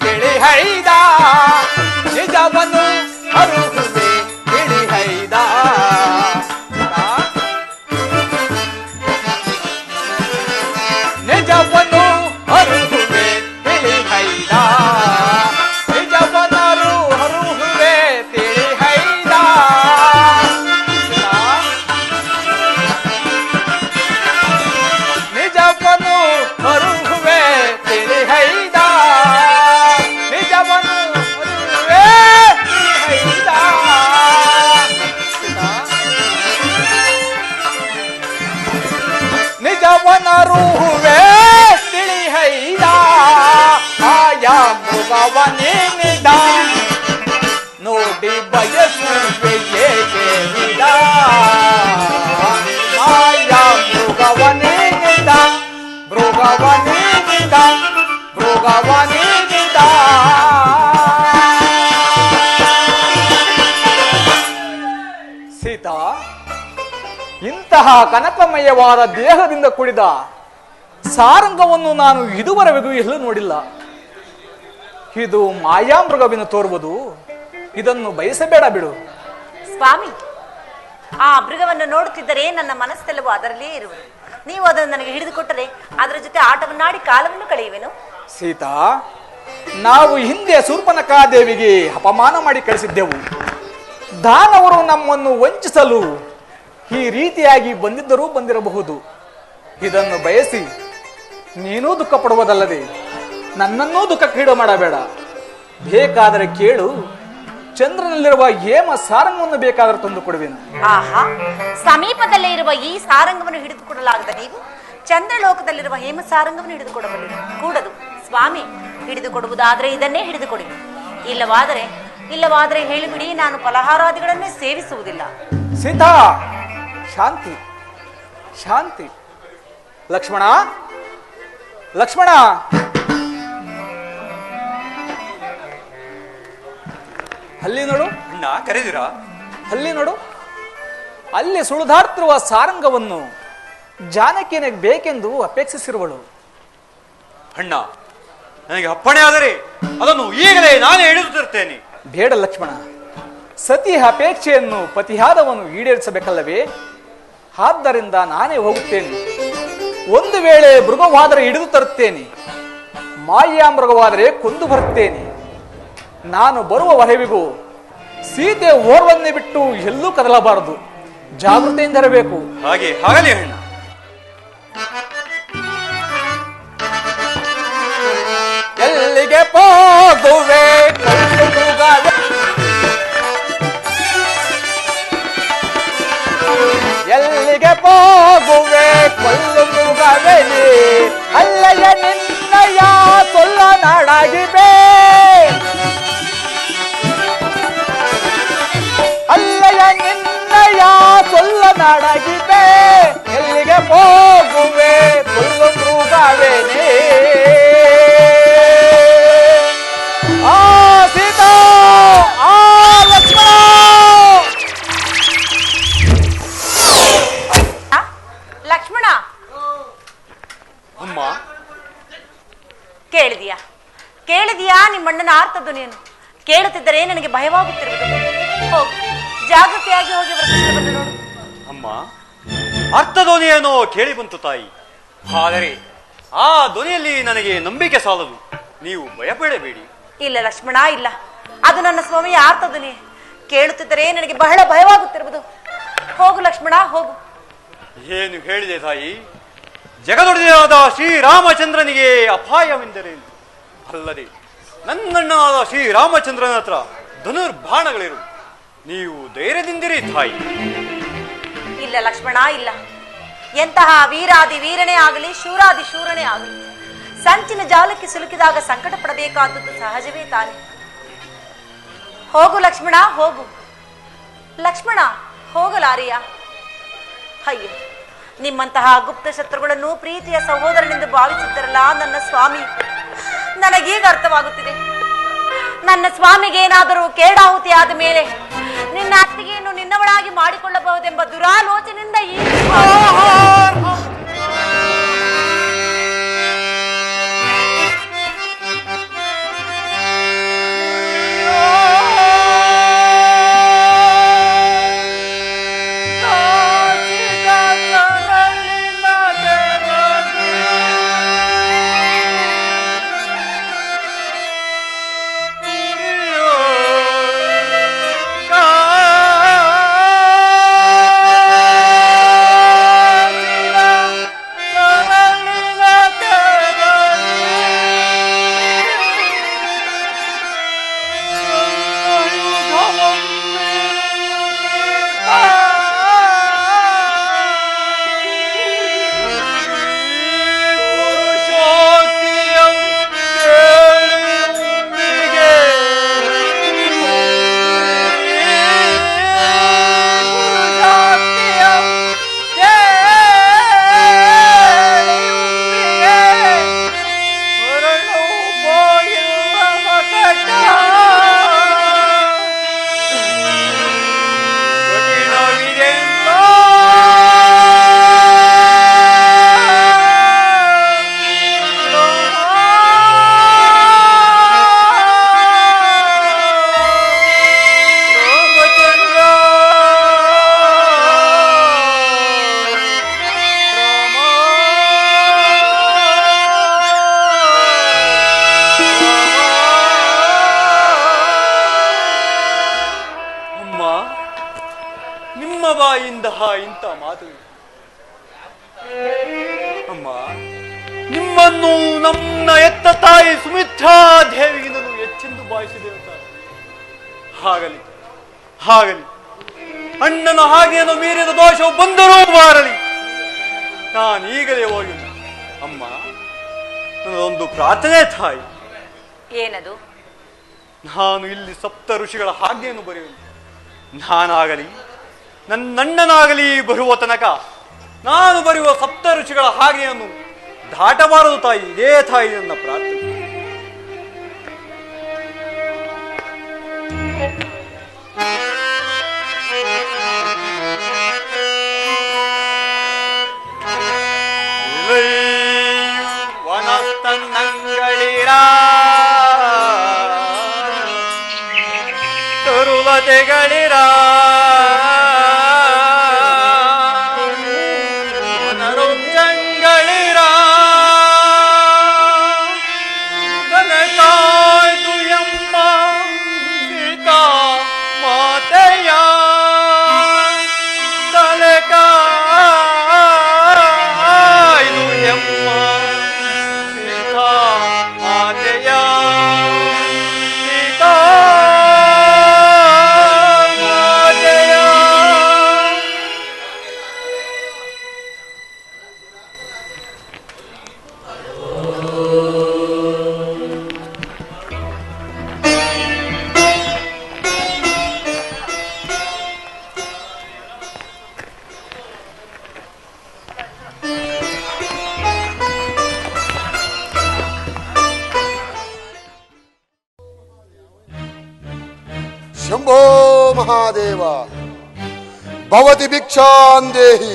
ತಿಳಿ ಹೈದ ನಿಜವನ್ನು ಅರುಹುವೆ ತಿಳಿ ಹೈದ ಸೀತಾ ನಿಜವನ್ನು ಅರುಹುವೆ ತಿಳಿ ಹೈದ ನಿಜವನ್ನರು ಹರುಹುವೆ ತಿಳಿ ಹೈದ ಸೀತಾ ನಿಜವನ್ನು ಹರುಹುವೆ ತಿಳಿ ಹೈದ ನಿಜವನ್ನು ಹರುಹುವೆ ತಿಳಿ ಹೈದ ಸೀತಾ ನಿಜವನರುಹುವೆ ತಿಳಿ ಹೈದ ಆಯಾ ಮೃಗವನೇನಿದ ನೋಡಿ ಬಯಸುವೆ ಏಕೆನಿದ ಆಯಾ ಮೃಗವನೇನಿದ ಮೃಗವನೇನಿದ ಮೃಗವನೇನಿದ ಸೀತಾ ಇಂತಹ ಕನಕಮಯವಾದ ದೇಹದಿಂದ ಕೂಡಿದ ಸಾರಂಗವನ್ನು ನಾನು ಇದುವರೆಗೂ ಎಲ್ಲೂ ನೋಡಿಲ್ಲ. ಇದು ಮಾಯಾಮೃಗವೆಂದು ತೋರುವುದು. ಇದನ್ನು ಬಯಸಬೇಡ ಬಿಡು. ಸ್ವಾಮಿ, ಆ ಮೃಗವನ್ನು ನೋಡುತ್ತಿದ್ದರೆ ನನ್ನ ಮನಸ್ಸೆಲ್ಲವೂ ಅದರಲ್ಲೇ ಇರುವುದು. ನೀವು ಅದನ್ನು ನನಗೆ ಹಿಡಿದುಕೊಟ್ಟರೆ ಅದರ ಜೊತೆ ಆಟವನ್ನಾಡಿ ಕಾಲವನ್ನು ಕಳೆಯುವೆನು. ಸೀತಾ, ನಾವು ಹಿಂದೆ ಶೂರ್ಪನಖಾ ದೇವಿಗೆ ಅಪಮಾನ ಮಾಡಿ ಕಳಿಸಿದ್ದೆವು. ದಾನವರು ನಮ್ಮನ್ನು ವಂಚಿಸಲು ಈ ರೀತಿಯಾಗಿ ಬಂದಿದ್ದರೂ ಬಂದಿರಬಹುದು. ಇದನ್ನು ಬಯಸಿ ನೀನೂ ದುಃಖ ಪಡುವುದಲ್ಲದೆ ನನ್ನನ್ನೂ ದುಃಖಕ್ಕೀಡು ಮಾಡಬೇಡ. ಬೇಕಾದರೆ ಕೇಳು, ಚಂದ್ರನಲ್ಲಿರುವ ಹೇಮ ಸಾರಂಗವನ್ನು ಬೇಕಾದರೆ ತಂದು ಕೊಡುವೆನು. ಆಹಾ, ಸಮೀಪದಲ್ಲೇ ಇರುವ ಈ ಸಾರಂಗವನ್ನು ಹಿಡಿದುಕೊಡಲಾಗದ ನೀವು ಚಂದ್ರಲೋಕದಲ್ಲಿರುವ ಹೇಮ ಸಾರಂಗವನ್ನು ಹಿಡಿದುಕೊಡಬಲ್ಲ ಕೂಡದು. ಸ್ವಾಮಿ, ಹಿಡಿದುಕೊಡುವುದಾದರೆ ಇದನ್ನೇ ಹಿಡಿದುಕೊಡಿ. ಇಲ್ಲವಾದರೆ ಹೇಳಿಬಿಡಿ, ನಾನು ಫಲಹಾರಾದಿಗಳನ್ನೇ ಸೇವಿಸುವುದಿಲ್ಲ. ಸೀತಾ, ಶಾಂತಿ ಶಾಂತಿ. ಲಕ್ಷ್ಮಣ, ಲಕ್ಷ್ಮಣ, ಅಲ್ಲಿ ನೋಡು. ಅಣ್ಣ ಕರೆದಿರಾ? ಅಲ್ಲಿ ನೋಡು, ಅಲ್ಲಿ ಸುಳಿದಾಡ್ತಿರುವ ಸಾರಂಗವನ್ನು ಜಾನಕಿನಿಗೆ ಬೇಕೆಂದು ಅಪೇಕ್ಷಿಸಿರುವಳು. ಅಣ್ಣ, ನನಗೆ ಅಪ್ಪಣೆ ಆದರೆ ಅದನ್ನು ಈಗಲೇ ನಾನೇ ಹಿಡಿದು ತರ್ತೇನೆ. ಬೇಡ ಲಕ್ಷ್ಮಣ, ಸತಿ ಅಪೇಕ್ಷೆಯನ್ನು ಪತಿಯಾದವನು ಈಡೇರಿಸಬೇಕಲ್ಲವೇ? ಆದ್ದರಿಂದ ನಾನೇ ಹೋಗುತ್ತೇನೆ. ಒಂದು ವೇಳೆ ಮೃಗವಾದರೆ ಹಿಡಿದು ತರುತ್ತೇನೆ, ಮಾಯಾ ಮೃಗವಾದರೆ ಕೊಂದು ಬರುತ್ತೇನೆ. ನಾನು ಬರುವವರೆವಿಗೂ ಸೀತೆ ಓರ್ವನ್ನೇ ಬಿಟ್ಟು ಎಲ್ಲೂ ಕದಲಬಾರದು. ಜಾಗೃತೆಯಿಂದಿರಬೇಕು. ಹಾಗೆ ಆಗಲಿ ಅಣ್ಣ. ಎಲ್ಲಿಗೆ ಹೋಗುವೆ ಎಲ್ಲಿಗೆ ಹೋಗುವೆ ಕೊಲ್ಲು ಮೃಗವೇ, ಅಲ್ಲಯ್ಯ ನಿನ್ನಯ ಸೊಲ್ಲ ನಾಡಾಗಿವೆ, ಅಲ್ಲಯ್ಯ ನಿನ್ನಯ ಸೊಲ್ಲ ನಾಡಾಗಿವೆ, ಎಲ್ಲಿಗೆ ಹೋಗುವೆ ಕೊಲ್ಲು ಮೃಗವೇನೇ. ಆ ಸೀತಾ, ಆ ಲಕ್ಷ್ಮಣ. ಲಕ್ಷ್ಮಣ, ಅಮ್ಮ, ಕೇಳಿದೀಯಾ ನಿಮ್ಮಣ್ಣನ ಆರ್ತದ್ದು? ನೀನು ಕೇಳುತ್ತಿದ್ದರೆ ನನಗೆ ಭಯವಾಗುತ್ತಿರುವುದು. ಹೋಗು, ಜಾಗೃತಿಯಾಗಿ ಹೋಗಿ ವೃತ್ತವನ್ನು ನೋಡು. ಅಮ್ಮ, ಅರ್ಥಧ್ವನಿಯೇನೋ ಕೇಳಿ ಬಂತು ತಾಯಿ. ಆದರೆ ಆ ಧ್ವನಿಯಲ್ಲಿ ನನಗೆ ನಂಬಿಕೆ ಸಾಲದು. ನೀವು ಭಯಪಡಬೇಡಿ. ಇಲ್ಲ ಲಕ್ಷ್ಮಣ, ಇಲ್ಲ. ಅದು ನನ್ನ ಸ್ವಾಮಿಯ ಆರ್ತಧ್ವನಿ. ಕೇಳುತ್ತಿದ್ದರೆ ನನಗೆ ಬಹಳ ಭಯವಾಗುತ್ತಿರುವುದು. ಹೋಗು ಲಕ್ಷ್ಮಣ, ಹೋಗು. ಏನು ಹೇಳಿದೆ ತಾಯಿ? ಜಗದೊಡೆಯನಾದ ಶ್ರೀರಾಮಚಂದ್ರನಿಗೆ ಅಪಾಯವೆಂದರೇನು? ಅಲ್ಲದೆ ನನ್ನಣ್ಣನಾದ ಶ್ರೀರಾಮಚಂದ್ರನ ಹತ್ರ ಧನುರ್ಬಾಣಗಳಿರು. ನೀವು ಧೈರ್ಯದಿಂದಿರಿ ತಾಯಿ. ಇಲ್ಲ ಲಕ್ಷ್ಮಣ, ಇಲ್ಲ. ಎಂತಹ ವೀರಾದಿ ವೀರನೇ ಆಗಲಿ, ಶೂರಾದಿ ಶೂರನೇ ಆಗಲಿ, ಸಂಚಿನ ಜಾಲಕ್ಕೆ ಸಿಲುಕಿದಾಗ ಸಂಕಟ ಪಡಬೇಕಾದದ್ದು ಸಹಜವೇ ತಾನೆ. ಹೋಗು ಲಕ್ಷ್ಮಣ, ಹೋಗು. ಲಕ್ಷ್ಮಣ, ಹೋಗಲಾರಿಯ? ಅಯ್ಯೋ, ನಿಮ್ಮಂತಹ ಗುಪ್ತ ಶತ್ರುಗಳನ್ನು ಪ್ರೀತಿಯ ಸಹೋದರನೆಂದು ಭಾವಿಸಿದ್ದರಲ್ಲ ನನ್ನ ಸ್ವಾಮಿ. ನನಗೀಗ ಅರ್ಥವಾಗುತ್ತಿದೆ. ನನ್ನ ಸ್ವಾಮಿಗೇನಾದರೂ ಕೇಡಾಹುತಿ ಆದ ಮೇಲೆ ನಿನ್ನ ಅತ್ತಿಗೆಯನ್ನು ನಿನ್ನವಳಾಗಿ ಮಾಡಿಕೊಳ್ಳಬಹುದೆಂಬ ದುರಾಲೋಚನೆಯಿಂದ ಈ ಇಂಥ ಮಾತು. ಅಮ್ಮ, ನಿಮ್ಮನ್ನು ನಮ್ಮ ಎತ್ತ ತಾಯಿ ಸುಮಿತ್ರಾ ದೇವಿಗಿಂತಲೂ ಹೆಚ್ಚೆಂದು ಭಾವಿಸಿದೆ ಅಂತ. ಹಾಗಲಿ ಹಾಗಲಿ, ಅಣ್ಣನ ಹಾಗೆಯನ್ನು ಮೀರಿದ ದೋಷವು ಬಂದರೂ ಬಾರಲಿ. ನಾನೀಗಲೇ ಹೋಗಿ. ಅಮ್ಮ, ನನ್ನದೊಂದು ಪ್ರಾರ್ಥನೆ ತಾಯಿ. ಏನದು? ನಾನು ಇಲ್ಲಿ ಸಪ್ತ ಋಷಿಗಳ ಆಜ್ಞೆಯನ್ನು ಬರೆಯುವುದು. ನಾನಾಗಲಿ ನನ್ನಣ್ಣನಾಗಲಿ ಬರುವ ತನಕ ನಾನು ಬರೆಯುವ ಸಪ್ತ ಋಷಿಗಳ ಆಜ್ಞೆಯನ್ನು ದಾಟಬಾರದು ತಾಯಿ. ಇದೇ ತಾಯಿ ನನ್ನ ಪ್ರಾರ್ಥನೆ. ಮಾತೆಗಳಿರ ಮನರೋಜಂಗಳಿರ ತನಕಾಯ್ದು ಎಮ್ಮ ಸೀತಾ ಮಾತೆಯ ತನಕಾಯ್ದು ಎಮ್ಮ ಸೀತಾ ಮಾತೆಯ ಸೀತಾ ಮಾತೆಯ. ಶಂಭೋ ಮಹಾದೇವ ಭವತಿ ಭಿಕ್ಷಾಂದೇಹಿ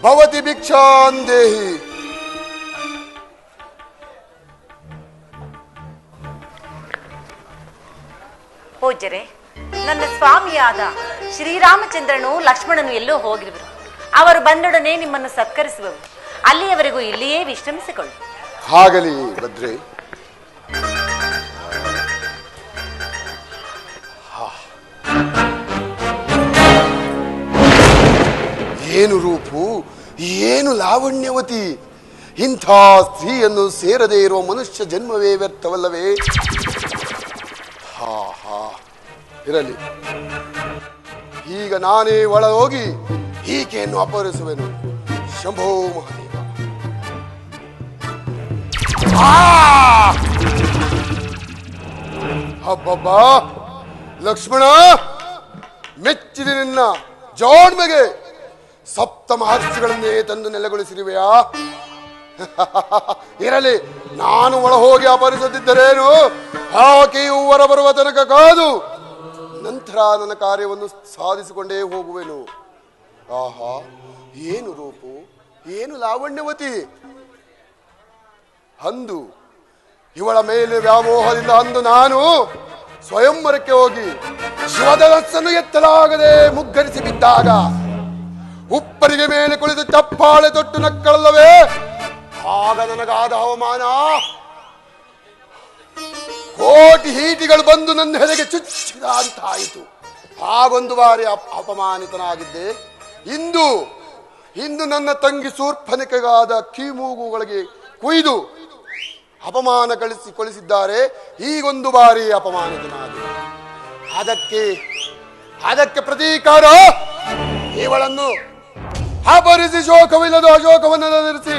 ಭವತಿ ಭಿಕ್ಷಾಂದೇಹಿ. ಪೂಜ್ಯರೇ, ನನ್ನ ಸ್ವಾಮಿಯಾದ ಶ್ರೀರಾಮಚಂದ್ರನು ಲಕ್ಷ್ಮಣನು ಎಲ್ಲೋ ಹೋಗಿರುವರು. ಅವರು ಬಂದೊಡನೆ ನಿಮ್ಮನ್ನು ಸತ್ಕರಿಸುವರು. ಅಲ್ಲಿಯವರೆಗೂ ಇಲ್ಲಿಯೇ ವಿಶ್ರಮಿಸಿಕೊಳ್ಳಿ. ಆಗಲಿ ಭದ್ರೆ. ಏನು ರೂಪು, ಏನು ಲಾವಣ್ಯವತಿ. ಇಂಥ ಸ್ತ್ರೀಯನ್ನು ಸೇರದೇ ಇರುವ ಮನುಷ್ಯ ಜನ್ಮವೇ ವ್ಯರ್ಥವಲ್ಲವೇ? ಹಾ ಹಾ ಇರಲಿ, ಈಗ ನಾನೇ ಒಳ ಹೋಗಿ ಈಕೆಯನ್ನು ಅಪಹರಿಸುವೆನು. ಶಂಭೋ ಮಹಾದೇವ. ಹಬ್ಬಬ್ಬಾ ಲಕ್ಷ್ಮಣ, ಮೆಚ್ಚಿದೆ ನಿನ್ನ ಜೋಡ್ಮೆಗೆ. ಸಪ್ತ ಮಹರ್ಷಿಗಳನ್ನೇ ತಂದು ನೆಲೆಗೊಳಿಸಿರುವೆಯಾ? ಇರಲಿ, ನಾನು ಒಳ ಹೋಗಿ ಅಪಹರಿಸದಿದ್ದರೇನು, ಆಕೆಯು ಹೊರ ಬರುವ ತನಕ ಕಾದು ನಂತರ ನನ್ನ ಕಾರ್ಯವನ್ನು ಸಾಧಿಸಿಕೊಂಡೇ ಹೋಗುವೆನು. ಆಹಾ, ಏನು ರೂಪು, ಏನು ಲಾವಣ್ಯವತಿ. ಅಂದು ಇವಳ ಮೇಲೆ ವ್ಯಾಮೋಹದಿಂದ ಅಂದು ನಾನು ಸ್ವಯಂವರಕ್ಕೆ ಹೋಗಿ ಶಿವಧನಸ್ಸನ್ನು ಎತ್ತಲಾಗದೆ ಮುಗ್ಗರಿಸಿ ಬಿದ್ದಾಗ ಉಪ್ಪರಿಗೆ ಮೇಲೆ ಕುಳಿತು ಚಪ್ಪಾಳೆ ತೊಟ್ಟು ನಕ್ಕಳಲ್ಲವೇ, ಆಗ ನನಗಾದ ಅವಮಾನ. ಕೋಟಿ ಹೀಟಿಗಳು ಬಂದು ನನ್ನ ಹೆದೆಗೆ ಚುಚ್ಚಿದ ಅಂತಾಯಿತು. ಆಗೊಂದು ಬಾರಿ ಅಪಮಾನಿತನಾಗಿದ್ದೆ. ಇಂದು ನನ್ನ ತಂಗಿ ಶೂರ್ಪನಖೆಗಾದ ಕಿವಿಮೂಗುಗಳಿಗೆ ಕುಯ್ದು ಅಪಮಾನ ಕಳಿಸಿದ್ದಾರೆ. ಈಗೊಂದು ಬಾರಿ ಅಪಮಾನಿತನಾದ. ಅದಕ್ಕೆ ಪ್ರತೀಕಾರ ಇವಳನ್ನು ಅಪಹರಿಸಿ ಶೋಕವಿಲ್ಲದ ಅಶೋಕವನ್ನು ಧರಿಸಿ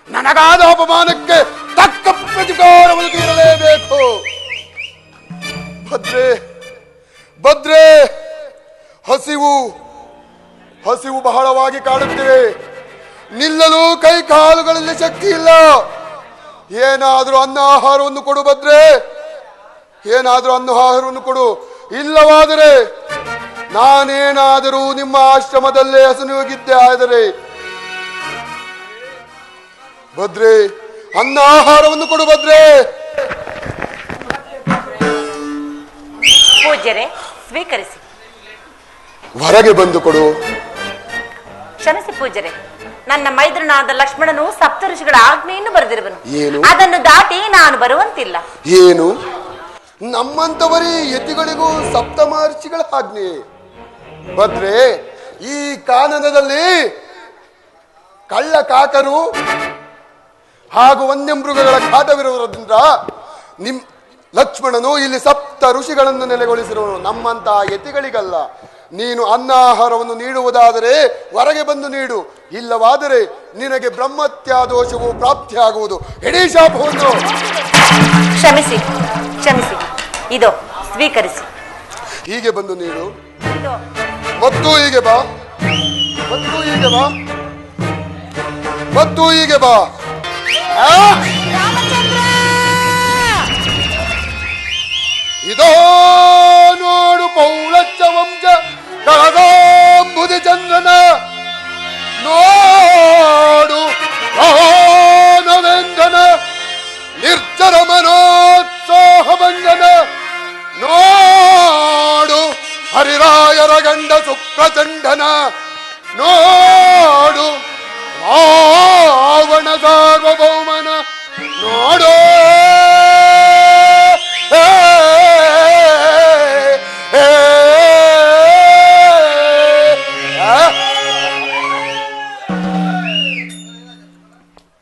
ನನಗಾದ ಅಪಮಾನಕ್ಕೆ ತಕ್ಕ ಪ್ರತಿಕಾರವನ್ನು ತೀರಲೇಬೇಕು. ಭದ್ರೆ, ಹಸಿವು ಬಹಳವಾಗಿ ಕಾಡುತ್ತಿವೆ. ನಿಲ್ಲಲು ಕೈ ಕಾಲುಗಳಲ್ಲಿ ಶಕ್ತಿ ಇಲ್ಲ. ಏನಾದರೂ ಅನ್ನ ಆಹಾರವನ್ನು ಕೊಡು ಭದ್ರೆ, ಏನಾದರೂ ಅನ್ನ ಆಹಾರವನ್ನು ಕೊಡು. ಇಲ್ಲವಾದರೆ ನಾನೇನಾದರೂ ನಿಮ್ಮ ಆಶ್ರಮದಲ್ಲೇ ಹಸನು ಹೋಗಿದ್ದೆ. ಆದರೆ ಭದ್ರೆ, ಅನ್ನ ಆಹಾರವನ್ನು ಕೊಡು ಭದ್ರೆ. ಪೂಜ್ಯರೇ, ಸ್ವೀಕರಿಸಿ. ಹೊರಗೆ ಬಂದು ಕೊಡು. ಕ್ಷಮಿಸಿ ಪೂಜ್ಯರೇ, ನನ್ನ ಮೈದ್ರನಾದ ಲಕ್ಷ್ಮಣನು ಸಪ್ತ ಋಷಿಗಳ ಆಜ್ಞೆಯನ್ನು ಬರೆದಿರುವನು. ಏನು? ಅದನ್ನು ದಾಟಿ ನಾನು ಬರುವಂತಿಲ್ಲ. ಏನು? ನಮ್ಮಂತವರಿ ಯತಿಗಳಿಗೂ ಸಪ್ತ ಮಹರ್ಷಿಗಳ ಆಜ್ಞೆ? ಭದ್ರೆ, ಈ ಕಾನನದಲ್ಲಿ ಕಳ್ಳ ಕಾಕರು ಹಾಗೂ ವನ್ಯಮೃಗಗಳ ಕಾಟವಿರುವುದರಿಂದ ಲಕ್ಷ್ಮಣನು ಇಲ್ಲಿ ಸಪ್ತ ಋಷಿಗಳನ್ನು ನೆಲೆಗೊಳಿಸಿರುವನು, ನಮ್ಮಂತ ಯತಿಗಳಿಗಲ್ಲ. ನೀನು ಅನ್ನ ಆಹಾರವನ್ನು ನೀಡುವುದಾದರೆ ಹೊರಗೆ ಬಂದು ನೀಡು. ಇಲ್ಲವಾದರೆ ನಿನಗೆ ಬ್ರಹ್ಮತ್ಯ ದೋಷವು ಪ್ರಾಪ್ತಿಯಾಗುವುದು. ಇಡೀ ಶಾಪವನ್ನು. ಕ್ಷಮಿಸಿ, ಇದೋ ಸ್ವೀಕರಿಸಿ. ಹೀಗೆ ಬಂದು ನೀಡು. ಮತ್ತು ಹೀಗೆ ಬಾ, ಮತ್ತು ಹೀಗೆ ಬಾ. ಇದೋ ನೋಡು ಪೌಳಚ್ಚ ವಂಶ ಕಳದಾಂಬುದಿ ಚಂದ್ರನ, ನೋಡು ನವೇಂದ್ರನ ನಿರ್ಜರ ಮನೋತ್ಸಾಹ ಭಂಗನ, ನೋಡು ಪ್ರಚಂಡನ ನೋಡು, ರಾವಣ ಸಾರ್ವಭೌಮನ ನೋಡು.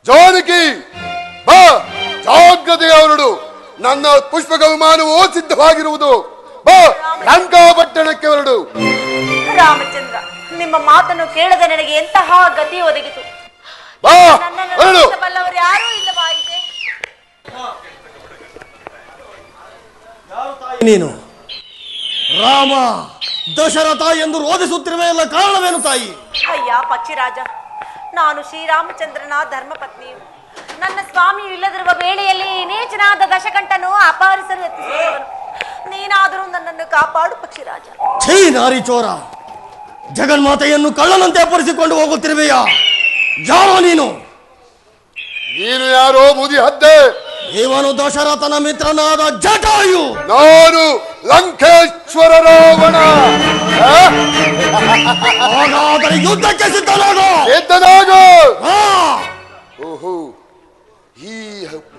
ಜಾನಕಿ ಬಾ, ಜಾಗ್ರತೆಗೆ ಹೊರಡು. ನನ್ನ ಪುಷ್ಪಕ ವಿಮಾನವು ಸಿದ್ಧವಾಗಿರುವುದು. ಬಾ, ಲಂಕಾಪಟ್ಟಣಕ್ಕೆ ಹೊರಡು. ರಾಮಚಂದ್ರ, ನಿಮ್ಮ ಮಾತನ್ನು ಕೇಳದೆ ನನಗೆ ಎಂತಹ ಗತಿ ಒದಗಿತು. ಬಾ, ನನ್ನನ್ನು ಹೊರಡು. ಬಲ್ಲವರು ಯಾರೂ ಇಲ್ಲವಾಯಿತೆ. ನೀನು ರಾಮ ದಶರಥ ಎಂದು ರೋಧಿಸುತ್ತಿರುವ ಎಲ್ಲ ಕಾರಣವೇನು ತಾಯಿ? ಅಯ್ಯ ಪಕ್ಷಿರಾಜ, ನಾನು ಶ್ರೀರಾಮಚಂದ್ರನ ಧರ್ಮಪತ್ನಿಯು. ನನ್ನ ಸ್ವಾಮಿಯು ಇಲ್ಲದಿರುವ ವೇಳೆಯಲ್ಲಿ ನೀಚನಾದ ದಶಕಂಠನು ಅಪಹರಿಸಲು ಯತ್ನಿಸಿದವನು. ನೀನಾದರೂ ನನ್ನನ್ನು ಕಾಪಾಡು ಪಕ್ಷಿರಾಜ. ಛೀ ನಾರಿ ಚೋರ, ಜಗನ್ಮಾತೆಯನ್ನು ಕಳ್ಳನಂತೆ ಅಪಹರಿಸಿಕೊಂಡು ಹೋಗುತ್ತಿರುವೆಯಾ? ಯಾರೋ ನೀನು? ನೀನು ಯಾರೋ ಮುದಿ ಹದ್ದೆ? ಇವನು ದಶರಥನ ಮಿತ್ರನಾದ ಜಟಾಯು. ನಾನು ಲಂಕೇಶ್ವರ ರಾವಣ. ಹಾಗಾದರೆ ಯುದ್ಧಕ್ಕೆ ಸಿದ್ಧನಾಗೋ. ಸಿದ್ಧನಾಗೋ. ಓಹೋ, ಈ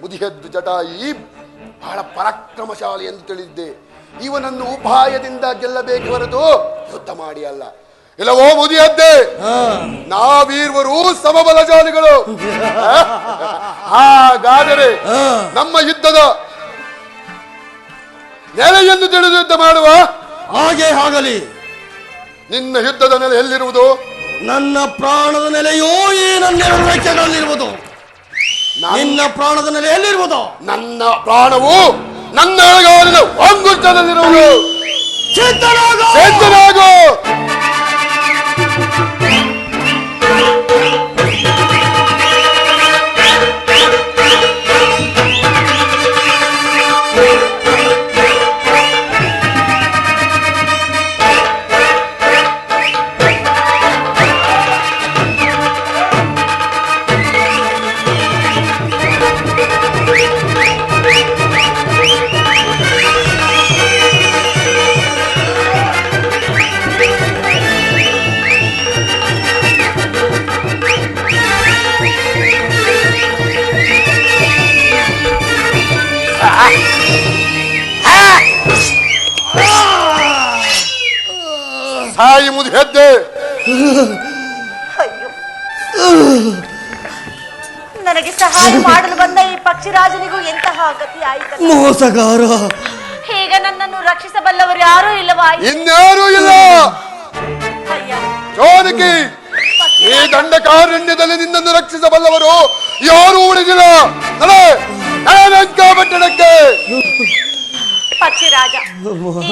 ಮುದಿಹದ್ದು ಜಟಾಯಿ ಬಹಳ ಪರಾಕ್ರಮಶಾಲಿ ಎಂದು ತಿಳಿದಿದ್ದೆ. ಇವನನ್ನು ಉಪಾಯದಿಂದ ಗೆಲ್ಲಬೇಕು ಹೊರತು ಯುದ್ಧ ಮಾಡಿ ಅಲ್ಲ. ಇಲ್ಲವೋ ಮುದಿಯದ್ದೆ, ನಾವೀರ್ವರು ಸಮಬಲಶಾಲಿಗಳು. ಹಾಗಾದರೆ ನಮ್ಮ ಯುದ್ಧದ ನೆಲೆಯನ್ನು ತಿಳಿದು ಯುದ್ಧ ಮಾಡುವ. ಹಾಗೆ ಆಗಲಿ. ನಿನ್ನ ಯುದ್ಧದ ನೆಲೆ ಎಲ್ಲಿರುವುದು? ನನ್ನ ಪ್ರಾಣದ ನೆಲೆಯೋ ಈ ನನ್ನ ರೆಕ್ಕೆಗಳಲ್ಲಿರುವುದು. ನಿನ್ನ ಪ್ರಾಣದ ನೆಲೆ ಎಲ್ಲಿರುವುದು? ನನ್ನ ಪ್ರಾಣವು ನನ್ನ ಎಳೆಗಾಲಿನ ಅಂಗುಷ್ಟದಲ್ಲಿರುವುದು. ಸಿದ್ಧನಾಗು. ಸಾಯಿ ಮುದಿ ಹೆದ್ದೆ. ಅಯ್ಯೋ, ನನಗೆ ಸಹಾಯ ಮಾಡಲು ಬಂದ ಈ ಪಕ್ಷಿರಾಜನಿಗೂ ಎಂತಹ ಗತಿ ಆಯಿತು. ಮೋಸಗಾರ, ಈಗ ನನ್ನನ್ನು ರಕ್ಷಿಸಬಲ್ಲವರು ಯಾರೂ ಇಲ್ಲವಾಯಿತು. ಇನ್ಯಾರೂ ಇಲ್ಲ. ಅಯ್ಯ ಜಾನಕಿ, ಈ ದಂಡಕಾರಣ್ಯದಲ್ಲಿ ನಿನ್ನನ್ನು ರಕ್ಷಿಸಬಲ್ಲವರು ಯಾರೂ ಉಳಿದಿಲ್ಲ. ಲಂಕಾಪಟ್ಟಣಕ್ಕೆ. ಪಕ್ಷಿರಾಜ,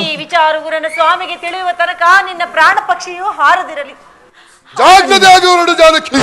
ಈ ವಿಚಾರವು ನನ್ನ ಸ್ವಾಮಿಗೆ ತಿಳಿಯುವ ತನಕ ನಿನ್ನ ಪ್ರಾಣ ಪಕ್ಷಿಯು ಹಾರದಿರಲಿ. ಜಾಗ್ರತೆಯಾಗಿ ಹೊರಡು ಜಾನಕಿ.